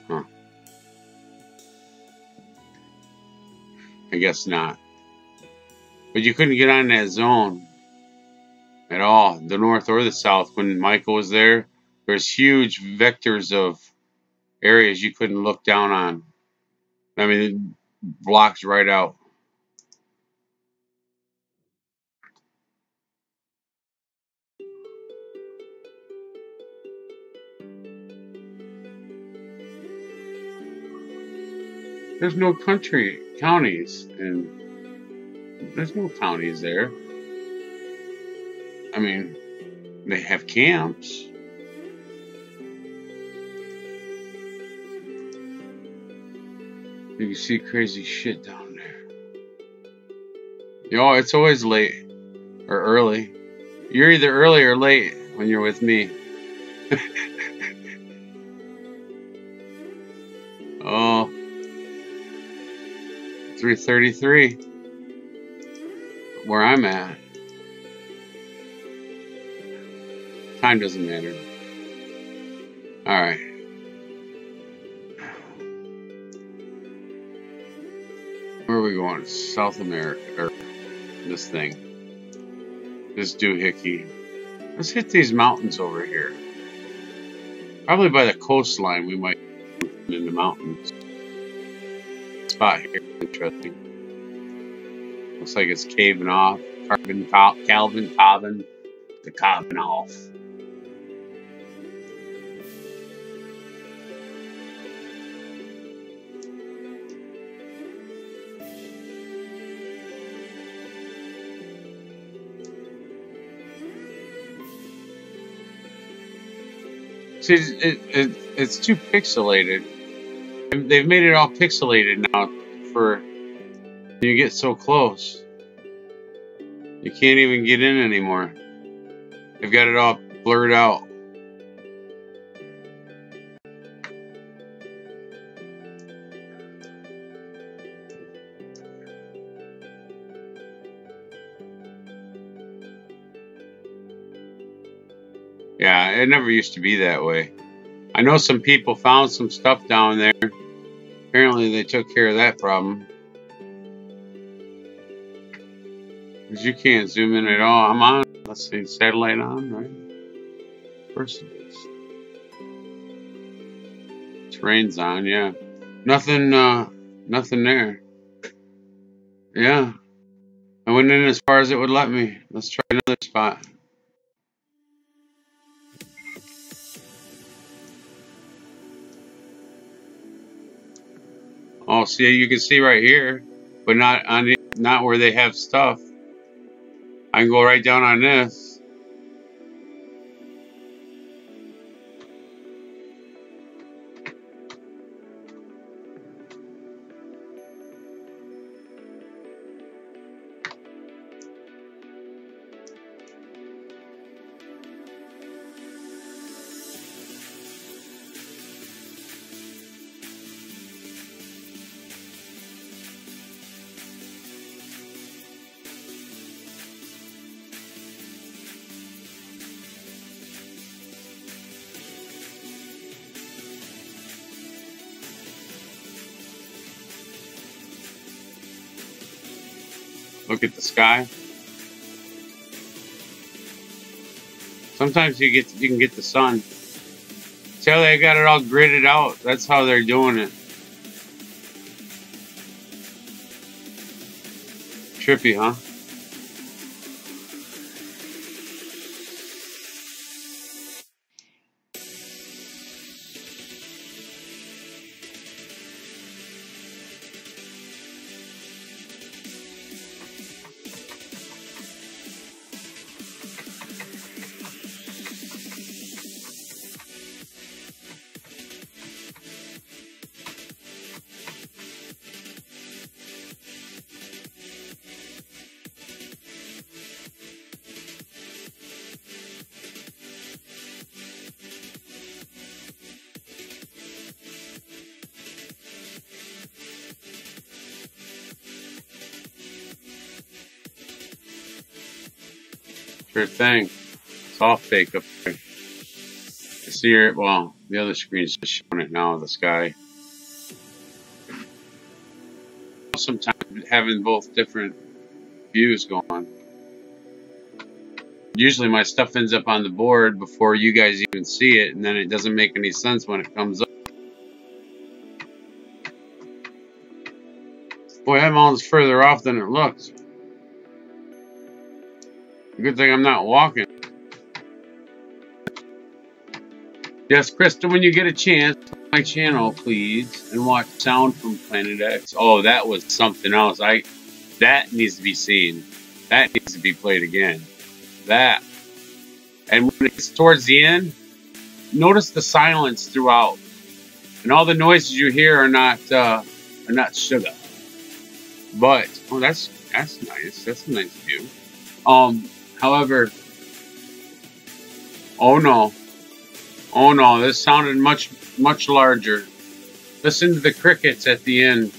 Speaker 5: Huh. I guess not. But you couldn't get on that zone at all, the north or the south. When Michael was there, there's huge vectors of areas you couldn't look down on. I mean, it blocks right out. There's no counties, and there's no counties there. I mean, they have camps. You can see crazy shit down there. Yo, it's always late or early. You're either early or late when you're with me. Oh, 3:33, where I'm at. Time doesn't matter. All right. Where are we going? South America, or this thing. This doohickey. Let's hit these mountains over here. Probably by the coastline, we might in the mountains. Spot here, interesting. Looks like it's caving off. Calvin off. See, it's too pixelated. They've made it all pixelated now for you get so close. You can't even get in anymore. They've got it all blurred out. Yeah, it never used to be that way. I know some people found some stuff down there. Apparently they took care of that problem. Because you can't zoom in at all. I'm on, let's see, satellite on, right? Of course it is. Terrain's on, yeah. Nothing there. Yeah. I went in as far as it would let me. Let's try another spot. Oh, see, you can see right here, but not not where they have stuff. I can go right down on this. Look at the sky. Sometimes you can get the sun. See how they got it all gridded out? That's how they're doing it. Trippy, huh? Sure thing. It's all fake up there. You see it? Well, the other screen's just showing it now, the sky. Sometimes having both different views going. Usually my stuff ends up on the board before you guys even see it, and then it doesn't make any sense when it comes up. Boy, that mountain's further off than it looks. Good thing I'm not walking. Yes, Krista, when you get a chance, my channel, please, and watch Sound from Planet X. Oh, that was something else. That needs to be seen. That needs to be played again. That. And when it's towards the end, notice the silence throughout. And all the noises you hear are not sugar. But, oh, that's nice. That's a nice view. However, oh no, this sounded much larger. Listen to the crickets at the end,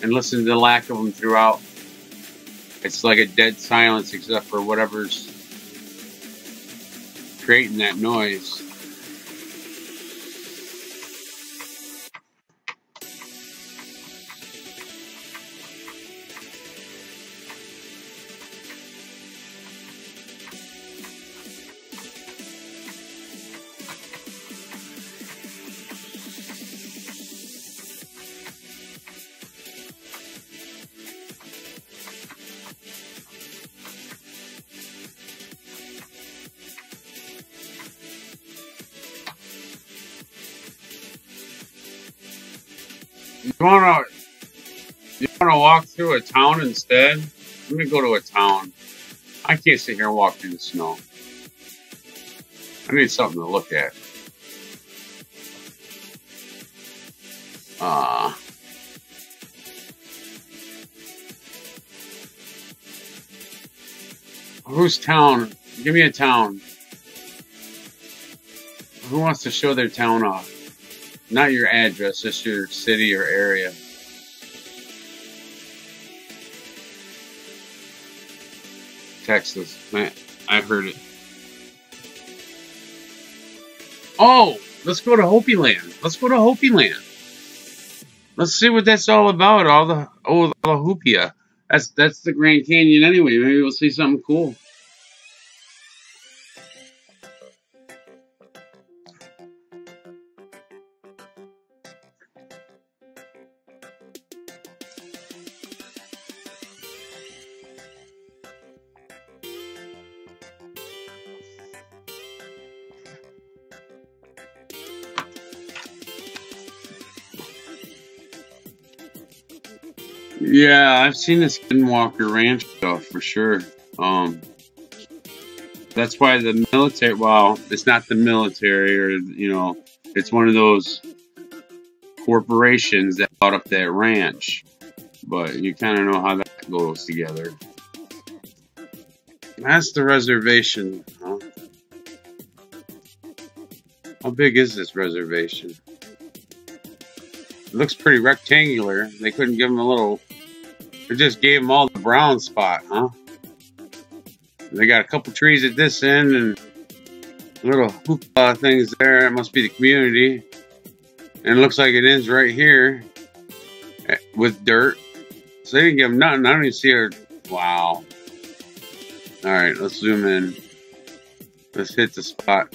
Speaker 5: and listen to the lack of them throughout. It's like a dead silence except for whatever's creating that noise. You wanna walk through a town instead? Let me go to a town. I can't sit here and walk through the snow. I need something to look at. Whose town? Give me a town. Who wants to show their town off? Not your address, just your city or area. Texas. I heard it. Oh, let's go to Hopi Land. Let's go to Hopi Land. Let's see what that's all about. All the hoopia. That's the Grand Canyon anyway. Maybe we'll see something cool. Yeah, I've seen the Skinwalker Ranch stuff for sure. That's why the military, well, it's not the military or, you know, it's one of those corporations that bought up that ranch. But you kind of know how that goes together. That's the reservation, huh? How big is this reservation? It looks pretty rectangular. They couldn't give them a little... They just gave them all the brown spot, huh? They got a couple trees at this end and little hoopla things there. It must be the community. And it looks like it ends right here with dirt. So they didn't give them nothing. I don't even see her. Wow. Alright, let's zoom in. Let's hit the spot.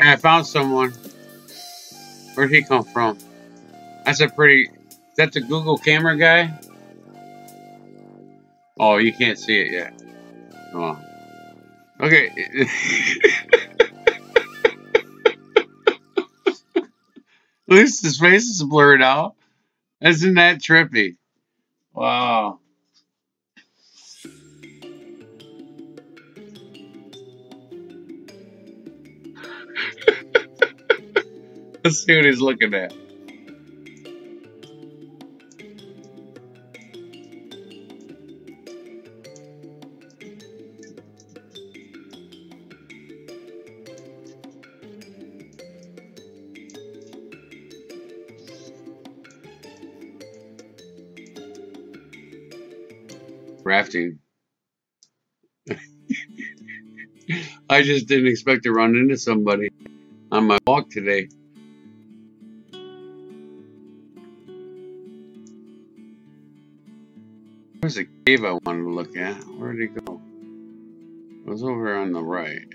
Speaker 5: And I found someone. Where'd he come from? That's a pretty... That's a Google camera guy? Oh, you can't see it yet. Oh. Okay. At least his face is blurred out. Isn't that trippy? Wow. Let's see what he's looking at. Rafting. I just didn't expect to run into somebody on my walk today. There's a cave I wanted to look at. Where did it go? It was over on the right.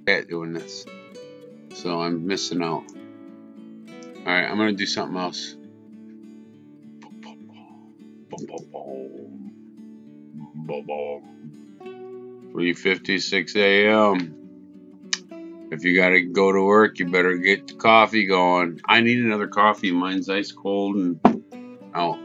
Speaker 5: At doing this, so I'm missing out. Alright, I'm gonna do something else. 3:56 a.m. If you gotta go to work, you better get the coffee going. I need another coffee. Mine's ice cold and out.